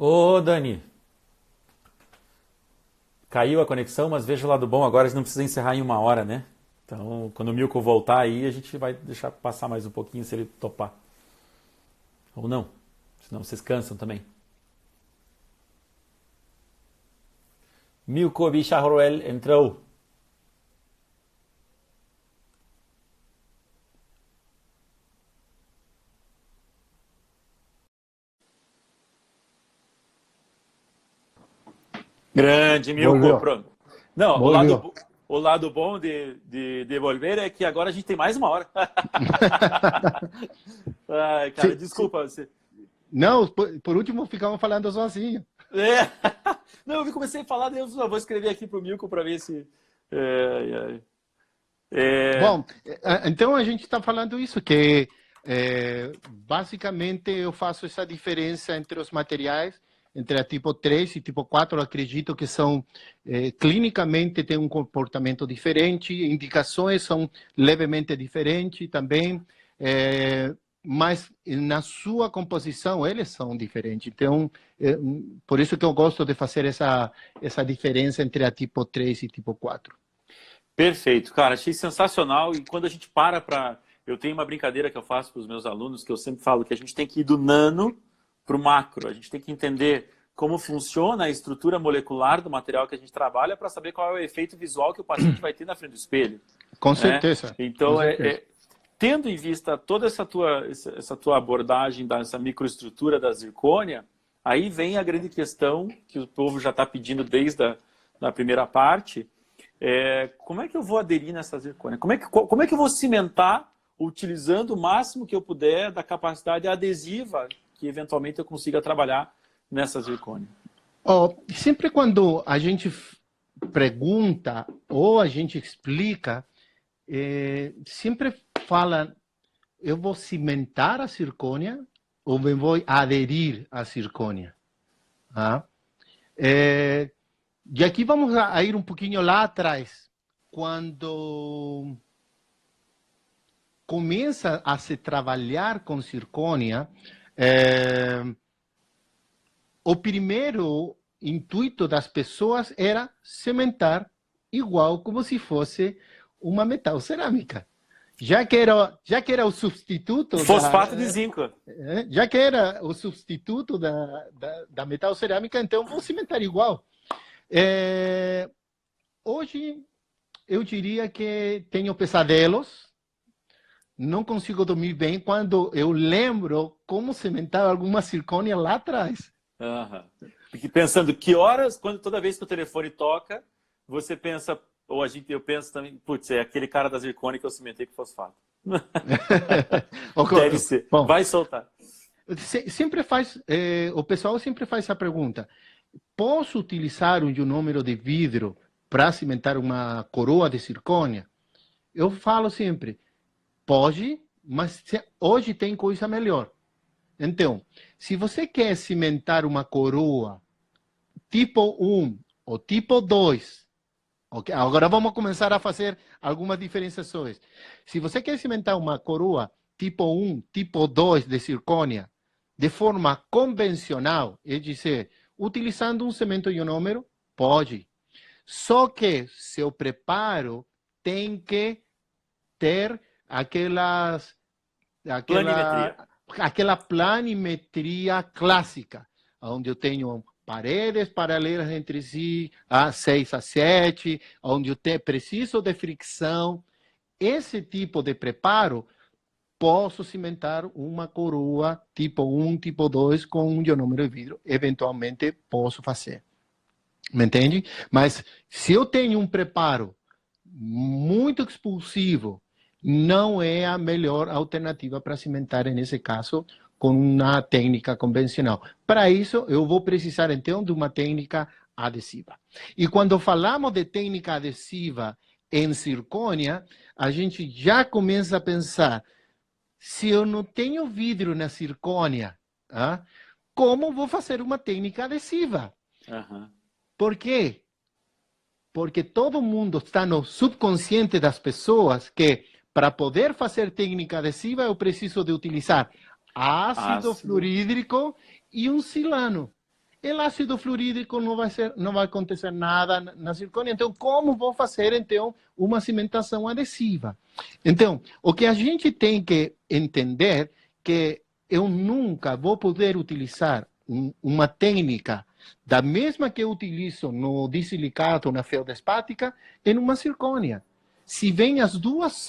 Ô, Dani, caiu a conexão, mas veja o lado bom, agora a gente não precisa encerrar em 1 hora, né? Então, quando o Milko voltar aí, a gente vai deixar passar mais um pouquinho se ele topar. Ou não, senão vocês cansam também. Milko Bicharroel entrou. Grande, Milko. Volvió. Pronto. Não, Volvió. o lado bom de devolver é que agora a gente tem mais 1 hora. Ai, cara, Sim, desculpa você. Não, por último, ficamos falando sozinho. É. Não, eu comecei a falar, daí eu vou escrever aqui pro Milko para ver se. Bom, então a gente está falando isso, que basicamente eu faço essa diferença entre os materiais, entre a tipo 3 e tipo 4, eu acredito que são, clinicamente, tem um comportamento diferente, indicações são levemente diferentes também, mas na sua composição eles são diferentes. Então, por isso que eu gosto de fazer essa diferença entre a tipo 3 e tipo 4. Perfeito, cara, achei sensacional. E quando a gente para. Eu tenho uma brincadeira que eu faço para os meus alunos, que eu sempre falo que a gente tem que ir do nano para o macro. A gente tem que entender como funciona a estrutura molecular do material que a gente trabalha para saber qual é o efeito visual que o paciente vai ter na frente do espelho. Com certeza. Então, Com certeza. tendo em vista toda essa tua abordagem dessa microestrutura da zircônia, aí vem a grande questão que o povo já está pedindo desde a primeira parte. Como é que eu vou aderir nessa zircônia? Como é que eu vou cimentar utilizando o máximo que eu puder da capacidade adesiva que eventualmente eu consiga trabalhar nessa zircônia? Sempre quando a gente pergunta ou a gente explica, sempre fala, eu vou cimentar a zircônia ou eu vou aderir à zircônia. E aqui vamos a ir um pouquinho lá atrás, quando começa a se trabalhar com zircônia, o primeiro intuito das pessoas era cimentar igual como se fosse uma metal cerâmica. Já que era o substituto... Fosfato de zinco. Já que era o substituto da metal cerâmica, então vou cimentar igual. Hoje, eu diria que tenho pesadelos, não consigo dormir bem quando eu lembro como cimentar alguma zircônia lá atrás. Porque pensando que horas, toda vez que o telefone toca, você pensa, eu penso também, putz, é aquele cara da zircônia que eu cimentei com fosfato. Deve ser. Bom, vai soltar. O pessoal sempre faz essa pergunta. Posso utilizar um ionômero de vidro para cimentar uma coroa de zircônia? Eu falo sempre, pode, mas hoje tem coisa melhor. Então, se você quer cimentar uma coroa tipo 1 ou tipo 2, okay? Agora vamos começar a fazer algumas diferenciações. Se você quer cimentar uma coroa tipo 1, tipo 2 de zircônia, de forma convencional, é dizer, utilizando um cimento ionômero, pode. Só que seu preparo tem que ter aquela planimetria clássica, onde eu tenho paredes paralelas entre si, 6 a 7, onde eu preciso de fricção. Esse tipo de preparo, posso cimentar uma coroa tipo 1, tipo 2 com um ionômero de vidro. Eventualmente, posso fazer. Me entende? Mas se eu tenho um preparo muito expulsivo, não é a melhor alternativa para cimentar, nesse caso, com uma técnica convencional. Para isso, eu vou precisar, então, de uma técnica adesiva. E quando falamos de técnica adesiva em zircônia, a gente já começa a pensar, se eu não tenho vidro na zircônia, como vou fazer uma técnica adesiva? Por quê? Porque todo mundo está no subconsciente das pessoas que, para poder fazer técnica adesiva, eu preciso de utilizar ácido fluorídrico e um silano. o ácido fluorídrico não vai acontecer nada na zircônia. Então, como vou fazer, então, uma cimentação adesiva? Então, o que a gente tem que entender que eu nunca vou poder utilizar uma técnica da mesma que eu utilizo no disilicato, na feldespática, em uma zircônia. Se bem as duas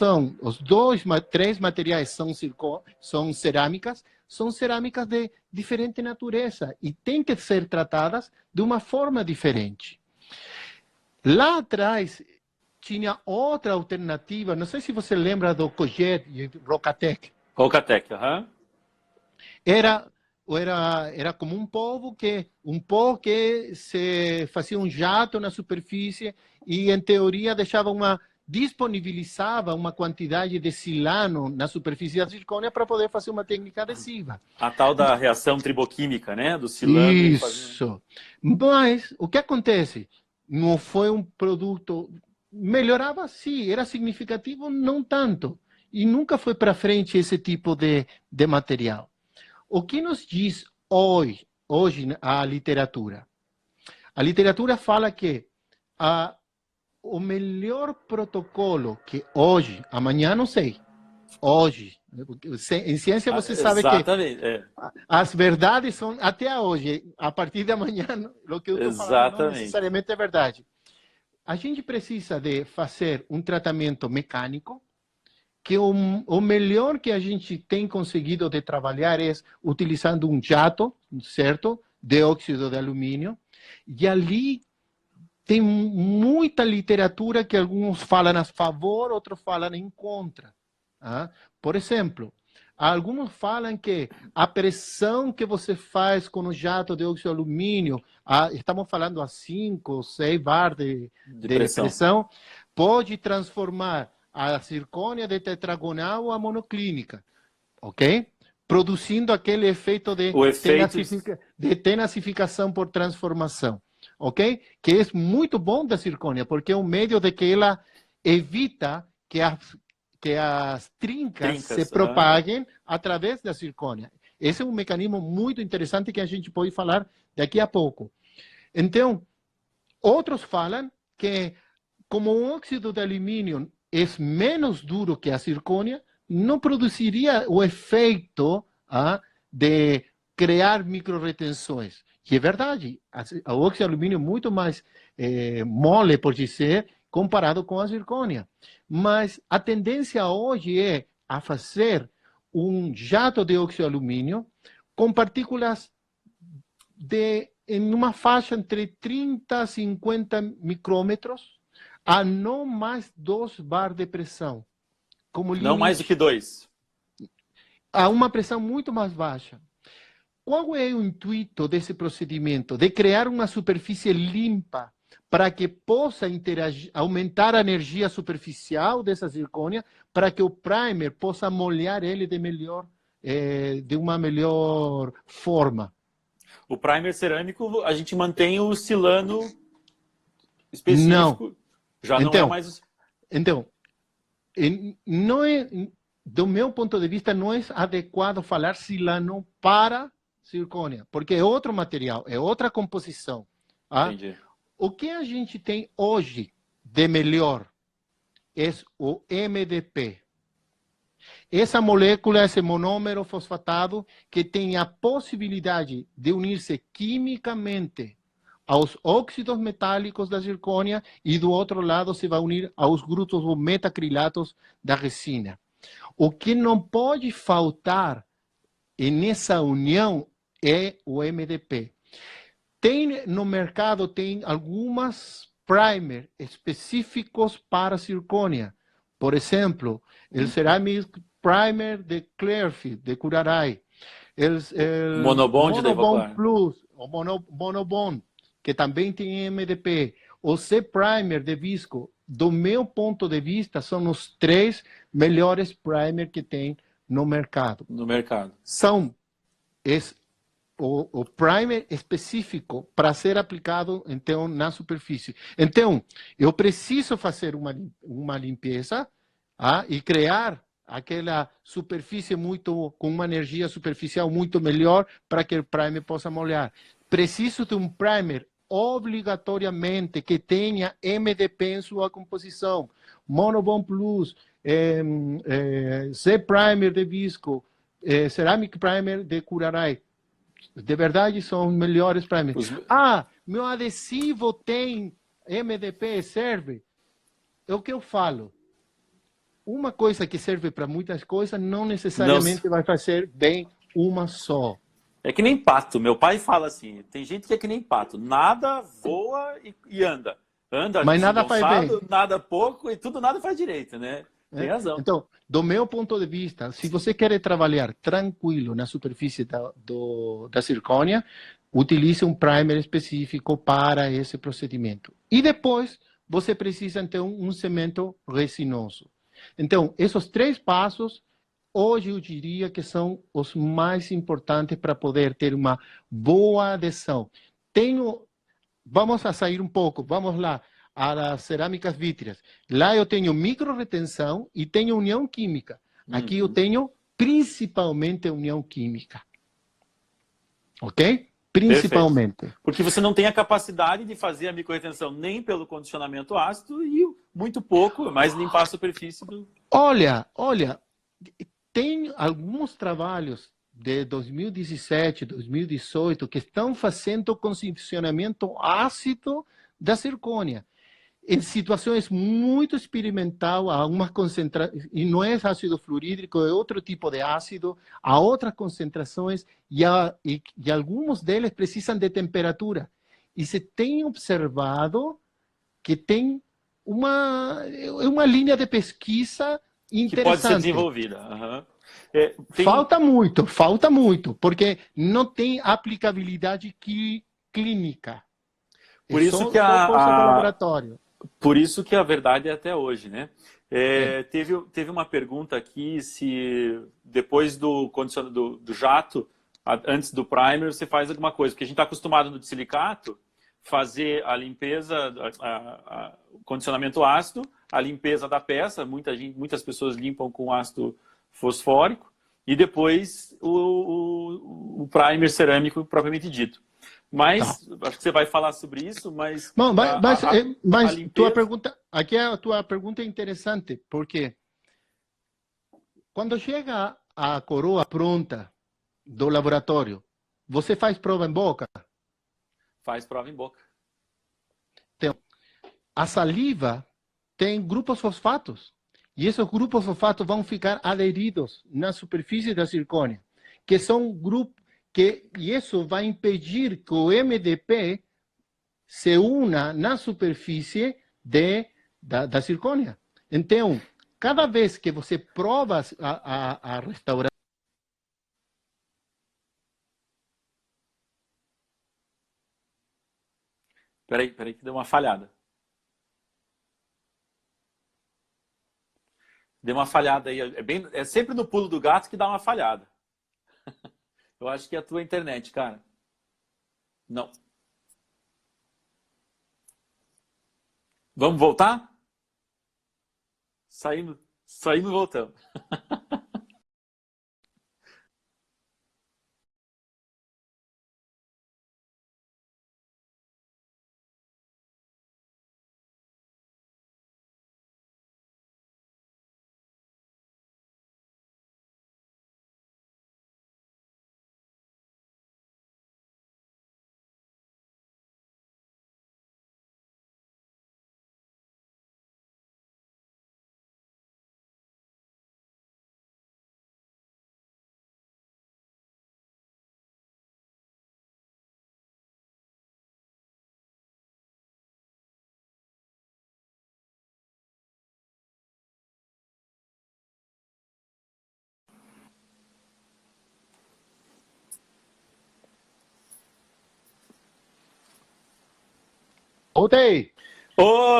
três materiais são cerâmicas de diferente natureza e têm que ser tratadas de uma forma diferente. Lá atrás, tinha outra alternativa, não sei se você lembra do Cojet e Rocatec. Rocatec, aham. Era como um pó que se fazia um jato na superfície e, em teoria, disponibilizava uma quantidade de silano na superfície da zircônia para poder fazer uma técnica adesiva. A tal da reação triboquímica, né? Do silano. Isso. Mas o que acontece? Não foi um produto... Melhorava, sim. Era significativo, não tanto. E nunca foi para frente esse tipo de material. O que nos diz hoje a literatura? A literatura fala que o melhor protocolo que hoje, amanhã não sei, hoje, em ciência você sabe exatamente, que as verdades são até hoje, a partir de amanhã, o que eu estou falando não necessariamente é verdade. A gente precisa de fazer um tratamento mecânico, que o melhor que a gente tem conseguido de trabalhar é utilizando um jato, certo? De óxido de alumínio. E ali tem muita literatura que alguns falam a favor, outros falam em contra. Por exemplo, alguns falam que a pressão que você faz com o jato de óxido de alumínio, estamos falando a 5 ou 6 bar de pressão, pode transformar a zircônia de tetragonal a monoclínica, ok? Produzindo aquele efeito de tenacificação por transformação, ok? Que é muito bom da zircônia, porque é um meio de que ela evita que as trincas se propaguem através da zircônia. Esse é um mecanismo muito interessante que a gente pode falar daqui a pouco. Então, outros falam que, como o óxido de alumínio é menos duro que a zircônia, não produziria o efeito de criar microretensões. E é verdade, o óxido de alumínio é muito mais mole, por dizer, comparado com a zircônia. Mas a tendência hoje é a fazer um jato de óxido de alumínio com partículas em uma faixa entre 30 a 50 micrômetros, a não mais 2 bar de pressão. Como limite, não mais do que 2. A uma pressão muito mais baixa. Qual é o intuito desse procedimento? De criar uma superfície limpa para que possa aumentar a energia superficial dessa zircônia, para que o primer possa molhar ele de uma melhor forma. O primer cerâmico, a gente mantém o silano específico. Não. Já não é mais... Então, não é, do meu ponto de vista, não é adequado falar silano para zircônia, porque é outro material, é outra composição. Entendi. O que a gente tem hoje de melhor é o MDP. Essa molécula, esse monômero fosfatado, que tem a possibilidade de unir-se quimicamente aos óxidos metálicos da zircônia e, do outro lado, se vai unir aos grupos ou metacrilatos da resina. O que não pode faltar nessa união é o MDP. No mercado tem algumas primer específicos para zircônia. Por exemplo, o Ceramic Primer de Clearfield, de Curaray. O Monobond Plus, o Monobond, que também tem MDP. O C-Primer de Visco, do meu ponto de vista, são os 3 melhores primer que tem no mercado. São o primer específico para ser aplicado, então, na superfície. Então, eu preciso fazer uma limpeza e criar aquela superfície com uma energia superficial muito melhor para que o primer possa molhar. preciso de um primer obrigatoriamente que tenha MDP em sua composição, Monobond Plus, Z-Primer de Visco, Ceramic Primer de Curaray. De verdade, são os melhores primers. Meu adesivo tem MDP, serve? É o que eu falo. Uma coisa que serve para muitas coisas não necessariamente vai fazer bem uma só. É que nem pato. Meu pai fala assim, tem gente que é que nem pato. Nada voa e anda. Anda mas nada faz bem. Nada pouco e tudo nada faz direito, né? Tem razão. Então, do meu ponto de vista, se você quer trabalhar tranquilo na superfície da zircônia, utilize um primer específico para esse procedimento. E depois, você precisa ter um cimento resinoso. Então, esses 3 passos, hoje eu diria que são os mais importantes para poder ter uma boa adesão. Vamos a sair um pouco, vamos lá, as cerâmicas vítreas. Lá eu tenho micro-retenção e tenho união química. Aqui eu tenho principalmente união química. Ok? Principalmente. Perfeito. Porque você não tem a capacidade de fazer a micro-retenção nem pelo condicionamento ácido e muito pouco, mais limpar a superfície do... Olha, tem alguns trabalhos de 2017, 2018 que estão fazendo condicionamento ácido da zircônia. Em situações muito experimental, a uma concentração, e não é ácido fluorídrico, é outro tipo de ácido, a outras concentrações, e alguns deles precisam de temperatura. E se tem observado que tem uma linha de pesquisa interessante. Que pode ser desenvolvida. Falta muito, porque não tem aplicabilidade clínica. Por isso que laboratório. Por isso que a verdade é até hoje, né? Teve uma pergunta aqui se depois do jato, antes do primer, você faz alguma coisa. Porque a gente está acostumado no de silicato fazer a limpeza, o condicionamento ácido, a limpeza da peça. Muitas pessoas limpam com ácido fosfórico e depois o primer cerâmico propriamente dito. Mas acho que você vai falar sobre isso, mas tua pergunta, aqui a tua pergunta é interessante, porque quando chega a coroa pronta do laboratório, você faz prova em boca? Faz prova em boca. Então, a saliva tem grupos fosfatos, e esses grupos fosfatos vão ficar aderidos na superfície da zircônia, que são grupos e isso vai impedir que o MDP se una na superfície da zircônia. Então, cada vez que você prova a restauração, Peraí, que deu uma falhada. Deu uma falhada aí. É sempre no pulo do gato que dá uma falhada. Eu acho que é a tua internet, cara. Não. Vamos voltar? Saímos e voltamos. voltei.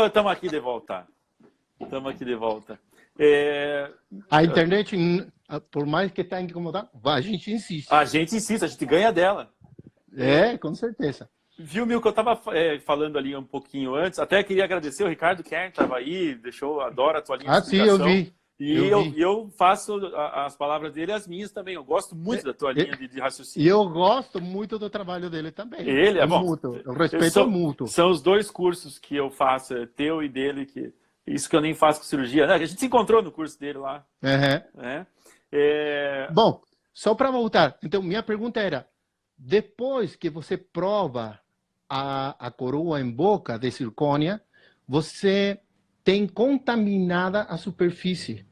Estamos aqui de volta. A internet, por mais que está incomodando, a gente insiste. A gente ganha dela. Com certeza. Viu, Milko, eu estava falando ali um pouquinho antes, até queria agradecer o Ricardo Kern, estava aí, adora a tua linha de explicação. Sim, eu vi. E eu faço as palavras dele as minhas também. Eu gosto muito da tua linha de E raciocínio. eu gosto muito do trabalho dele também. Ele é bom. Mútuo. O respeito é mútuo. São os dois cursos que eu faço, teu e dele, isso que eu nem faço com cirurgia. A gente se encontrou no curso dele lá. Uhum. Né? Bom, só para voltar. Então, minha pergunta era, depois que você prova a coroa em boca de zircônia, você tem contaminada a superfície.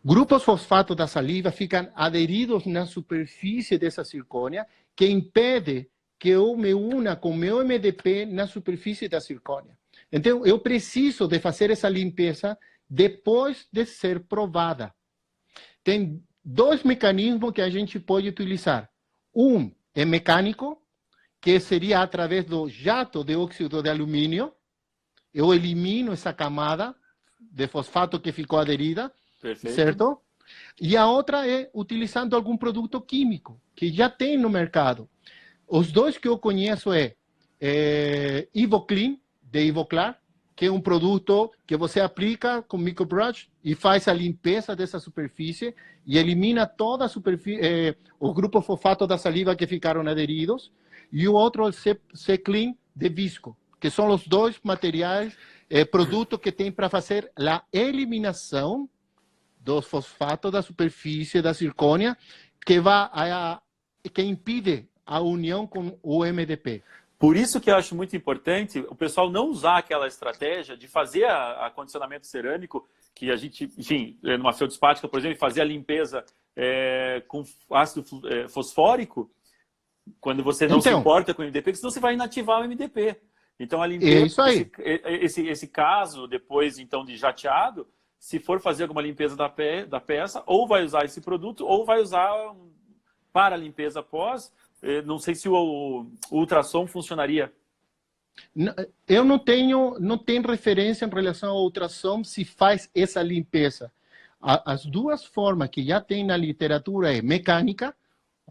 Grupos fosfato da saliva ficam aderidos na superfície dessa zircônia, que impede que eu me una com meu MDP na superfície da zircônia. Então, eu preciso de fazer essa limpeza depois de ser provada. Tem dois mecanismos que a gente pode utilizar. Um é mecânico, que seria através do jato de óxido de alumínio. Eu elimino essa camada de fosfato que ficou aderida. Perfeito. Certo? E a outra é utilizando algum produto químico, que já tem no mercado. Os dois que eu conheço é Ivoclean, de Ivoclar, que é um produto que você aplica com microbrush e faz a limpeza dessa superfície e elimina toda a superfície, os grupos fosfato da saliva que ficaram aderidos. E o outro é o C-Clean de Visco, que são os dois materiais, produtos que tem para fazer a eliminação dos fosfatos da superfície da zircônia, que impede a união com o MDP. Por isso que eu acho muito importante o pessoal não usar aquela estratégia de fazer acondicionamento cerâmico, que a gente, enfim, numa feldspática, por exemplo, fazer a limpeza com ácido fosfórico, quando você não se importa com o MDP, porque senão você vai inativar o MDP. Então, a limpeza, isso aí. Esse caso, depois, então, de jateado, se for fazer alguma limpeza da peça, ou vai usar esse produto, ou vai usar para a limpeza pós. Não sei se o ultrassom funcionaria. Eu não tenho referência em relação ao ultrassom se faz essa limpeza. As duas formas que já tem na literatura é mecânica,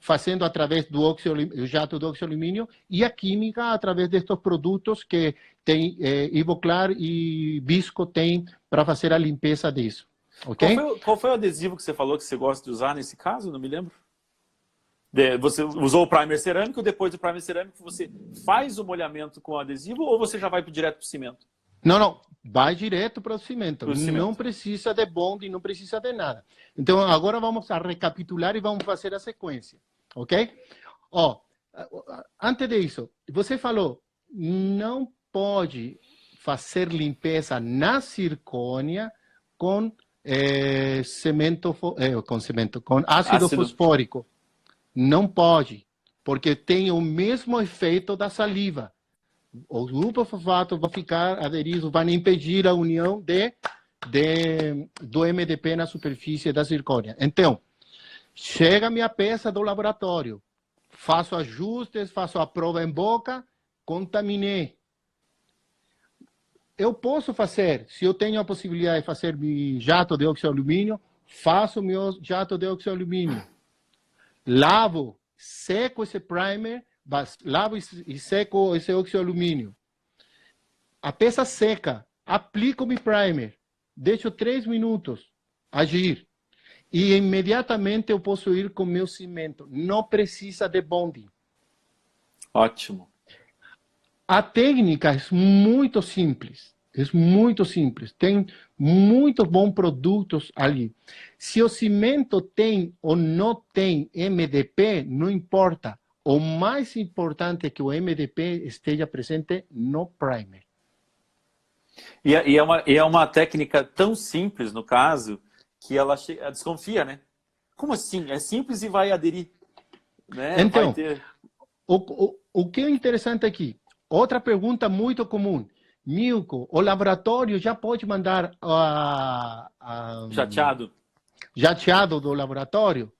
fazendo através do jato do oxi-alumínio, e a química através destes produtos que tem Ivoclar e Visco tem para fazer a limpeza disso. Okay? Qual foi o adesivo que você falou que você gosta de usar nesse caso? Não me lembro. Você usou o primer cerâmico, depois do primer cerâmico você faz o molhamento com o adesivo ou você já vai direto para o cimento? Não. Vai direto para o cimento. Não precisa de bonde, não precisa de nada. Então, agora vamos a recapitular e vamos fazer a sequência. Ok? Antes disso, você falou, não pode fazer limpeza na zircônia com ácido fosfórico. Não pode, porque tem o mesmo efeito da saliva. Os grupos fosfatos vão ficar aderidos, vão impedir a união do MDP na superfície da zircônia. Então, chega a minha peça do laboratório, faço ajustes, faço a prova em boca, contaminei. Eu posso fazer, se eu tenho a possibilidade de fazer meu jato de oxi-alumínio, faço meu jato de oxi-alumínio. Lavo, seco esse primer, lavo e seco esse oxi-alumínio. A peça seca, aplico meu primer, deixo 3 minutos agir. E imediatamente eu posso ir com meu cimento. Não precisa de bonding. Ótimo. A técnica é muito simples. Tem muitos bons produtos ali. Se o cimento tem ou não tem MDP, não importa. O mais importante é que o MDP esteja presente no primer. E é uma técnica tão simples, no caso, que ela desconfia, né? Como assim? É simples e vai aderir. Né? Então, vai ter... o que é interessante aqui, outra pergunta muito comum. Milko, o laboratório já pode mandar jateado do laboratório?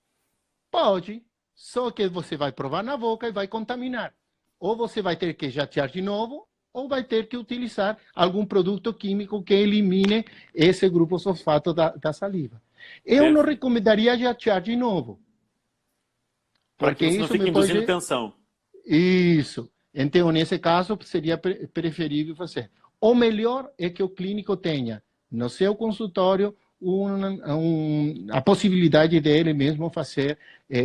Pode, só que você vai provar na boca e vai contaminar. Ou você vai ter que jatear de novo, ou vai ter que utilizar algum produto químico que elimine esse grupo fosfato da saliva. Eu não recomendaria jatear de novo. Porque isso não fica induzindo tensão. Isso. Então, nesse caso, seria preferível fazer. O melhor é que o clínico tenha no seu consultório a possibilidade dele mesmo fazer,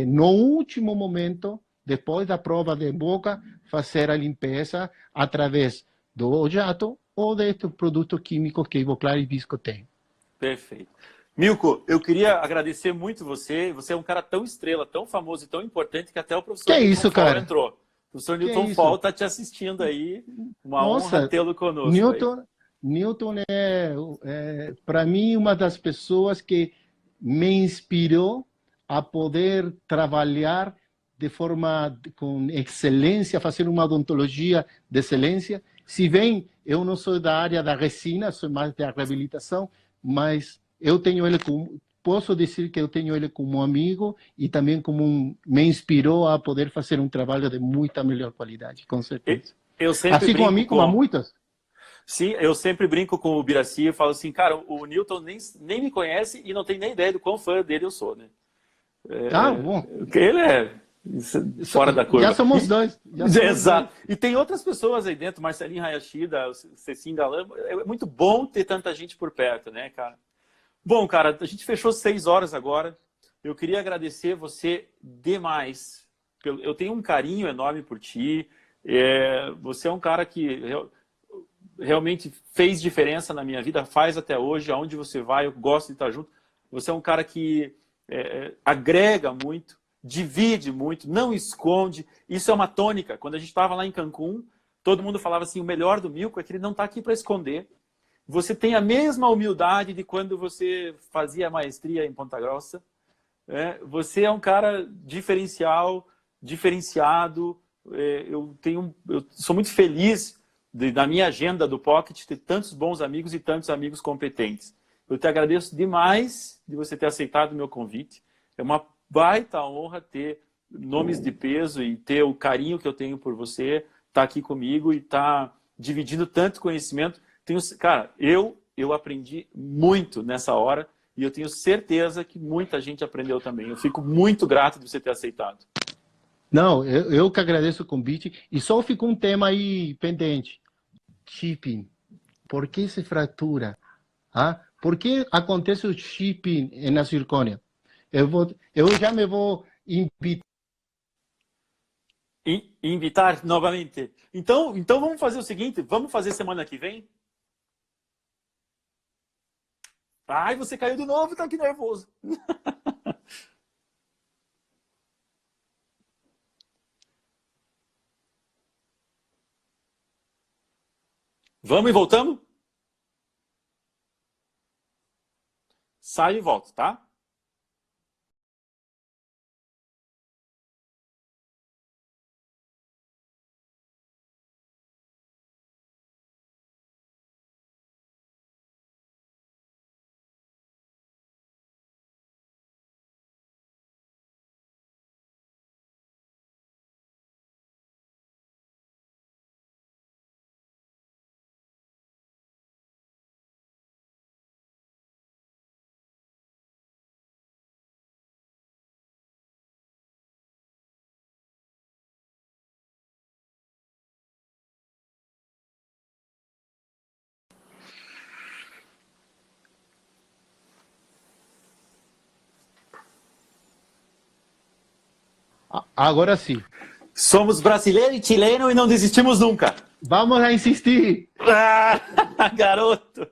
no último momento, depois da prova de boca, fazer a limpeza através do jato ou deste produto químico que Ivoclar e Visco tem. Perfeito. Milko, eu queria agradecer muito você. Você é um cara tão estrela, tão famoso e tão importante que até o professor Newton Fall entrou. O professor Newton Fall está te assistindo aí. Uma honra tê-lo conosco. Newton é para mim, uma das pessoas que me inspirou a poder trabalhar de forma com excelência, fazer uma odontologia de excelência. Se bem eu não sou da área da resina, sou mais da reabilitação, mas eu tenho ele como, posso dizer que eu tenho ele como amigo e também como me inspirou a poder fazer um trabalho de muita melhor qualidade, com certeza. Eu sempre assim como a mim, como a muitas. Sim, eu sempre brinco com o Biraci e falo assim, cara, o Newton nem me conhece e não tem nem ideia do quão fã dele eu sou, né? Bom. Ele é fora da curva. Já somos dois. Exato. E tem outras pessoas aí dentro, Marcelinho Hayashida, Cecim Galan. É muito bom ter tanta gente por perto, né, cara? Bom, cara, a gente fechou 6 horas agora. Eu queria agradecer você demais. Eu tenho um carinho enorme por ti. Você é um cara que realmente fez diferença na minha vida, faz até hoje, aonde você vai, eu gosto de estar junto. Você é um cara que agrega muito, divide muito, não esconde. Isso é uma tônica. Quando a gente estava lá em Cancún, todo mundo falava assim, o melhor do Milko é que ele não está aqui para esconder. Você tem a mesma humildade de quando você fazia a maestria em Ponta Grossa. Você é um cara diferenciado. Eu sou muito feliz da minha agenda do Pocket ter tantos bons amigos e tantos amigos competentes. Eu te agradeço demais de você ter aceitado o meu convite. É uma baita honra ter nomes de peso e ter o carinho que eu tenho por você, estar aqui comigo e estar dividindo tanto conhecimento. Cara, eu aprendi muito nessa hora e eu tenho certeza que muita gente aprendeu também. Eu fico muito grato de você ter aceitado. Não, eu que agradeço o convite. E só ficou um tema aí pendente. Chipping. Por que se fratura? Por que acontece o chipping na zircônia? Eu já me vou invitar novamente. Então vamos fazer o seguinte, vamos fazer semana que vem? Ai, você caiu de novo, tá aqui nervoso. Vamos e voltamos? Sai e volta, tá? Agora sim. Somos brasileiro e chileno e não desistimos nunca. Vamos a insistir. Garoto!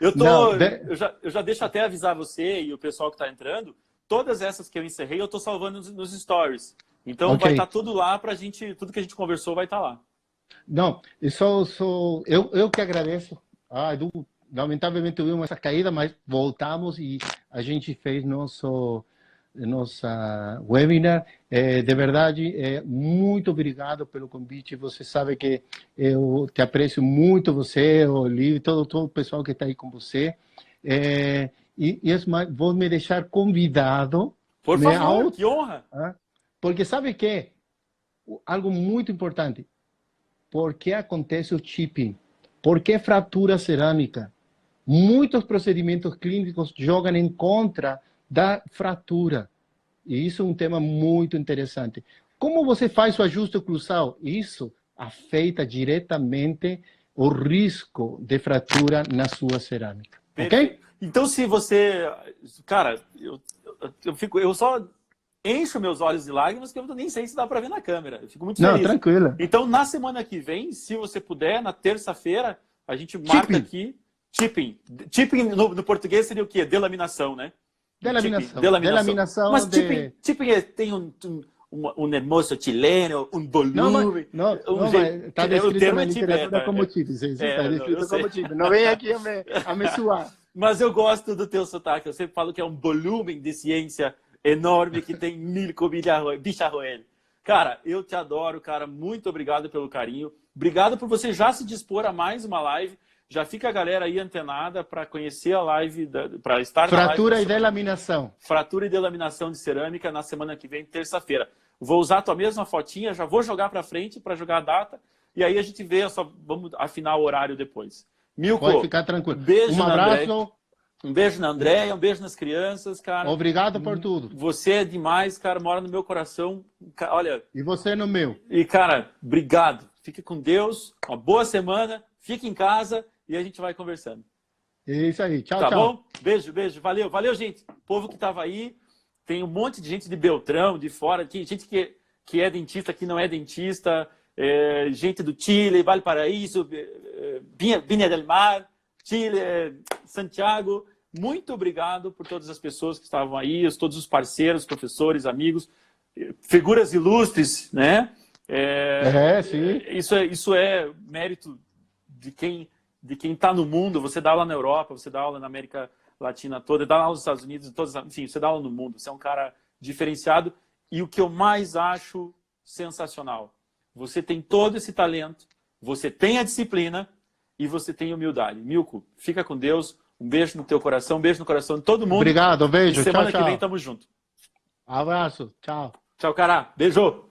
Eu já deixo até avisar você e o pessoal que está entrando. Todas essas que eu encerrei, eu estou salvando nos stories. Então vai estar tudo lá pra gente, tudo que a gente conversou vai estar lá. Não, eu que agradeço. Edu, lamentavelmente tivemos essa caída, mas voltamos e a gente fez nossa webinar. De verdade, muito obrigado pelo convite. Você sabe que eu te aprecio muito, você, o Livio, todo o pessoal que está aí com você. Vou me deixar convidado. Por favor, que honra! Porque sabe que algo muito importante. Por que acontece o chipping? Por que fratura cerâmica? Muitos procedimentos clínicos jogam em contra da fratura. E isso é um tema muito interessante. Como você faz o ajuste oclusal? Isso afeta diretamente o risco de fratura na sua cerâmica. Perfeito. Ok? Então, se você... Cara, eu só encho meus olhos de lágrimas que eu nem sei se dá para ver na câmera. Eu fico muito feliz. Não, tranquilo. Então, na semana que vem, se você puder, na terça-feira, a gente marca aqui chipping. Chipping no português seria o quê? Delaminação, né? Delaminação. Delaminação. Mas chipping tem um hermoso chileno, um volume. Não, está descrito na literatura como chipping. Está descrito como chipping. Não vem aqui a me suar. Mas eu gosto do teu sotaque. Eu sempre falo que é um volume de ciência enorme que tem Mirko Bicharroel. Cara, eu te adoro, cara. Muito obrigado pelo carinho. Obrigado por você já se dispor a mais uma live. Já fica a galera aí antenada para conhecer a live, para estar na live. Fratura e delaminação. Fratura e delaminação de cerâmica na semana que vem, terça-feira. Vou usar a tua mesma fotinha, já vou jogar para frente para jogar a data. E aí a gente vê, vamos afinar o horário depois. Milko, pode ficar tranquilo. Beijo um abraço. Um beijo na Andréia, um beijo nas crianças, cara. Obrigado por tudo. Você é demais, cara, mora no meu coração. Olha. E você no meu. E, cara, obrigado. Fique com Deus, uma boa semana, fique em casa e a gente vai conversando. É isso aí. Tchau, tá tchau. Tá bom? Beijo, beijo. Valeu, valeu, gente. Povo que tava aí, tem um monte de gente de Beltrão, de fora, gente que é dentista, que não é dentista, gente do Chile, Valparaíso, Viña del Mar, Chile, Santiago. Muito obrigado por todas as pessoas que estavam aí, todos os parceiros, professores, amigos, figuras ilustres, né? Sim. Isso é mérito de quem está no mundo. Você dá aula na Europa, você dá aula na América Latina toda, dá aula nos Estados Unidos, enfim, você dá aula no mundo. Você é um cara diferenciado. E o que eu mais acho sensacional, você tem todo esse talento, você tem a disciplina e você tem humildade. Milko, fica com Deus. Um beijo no teu coração, um beijo no coração de todo mundo. Obrigado, beijo. E semana tchau, que vem tamo junto. Abraço, tchau. Tchau, cara. Beijo.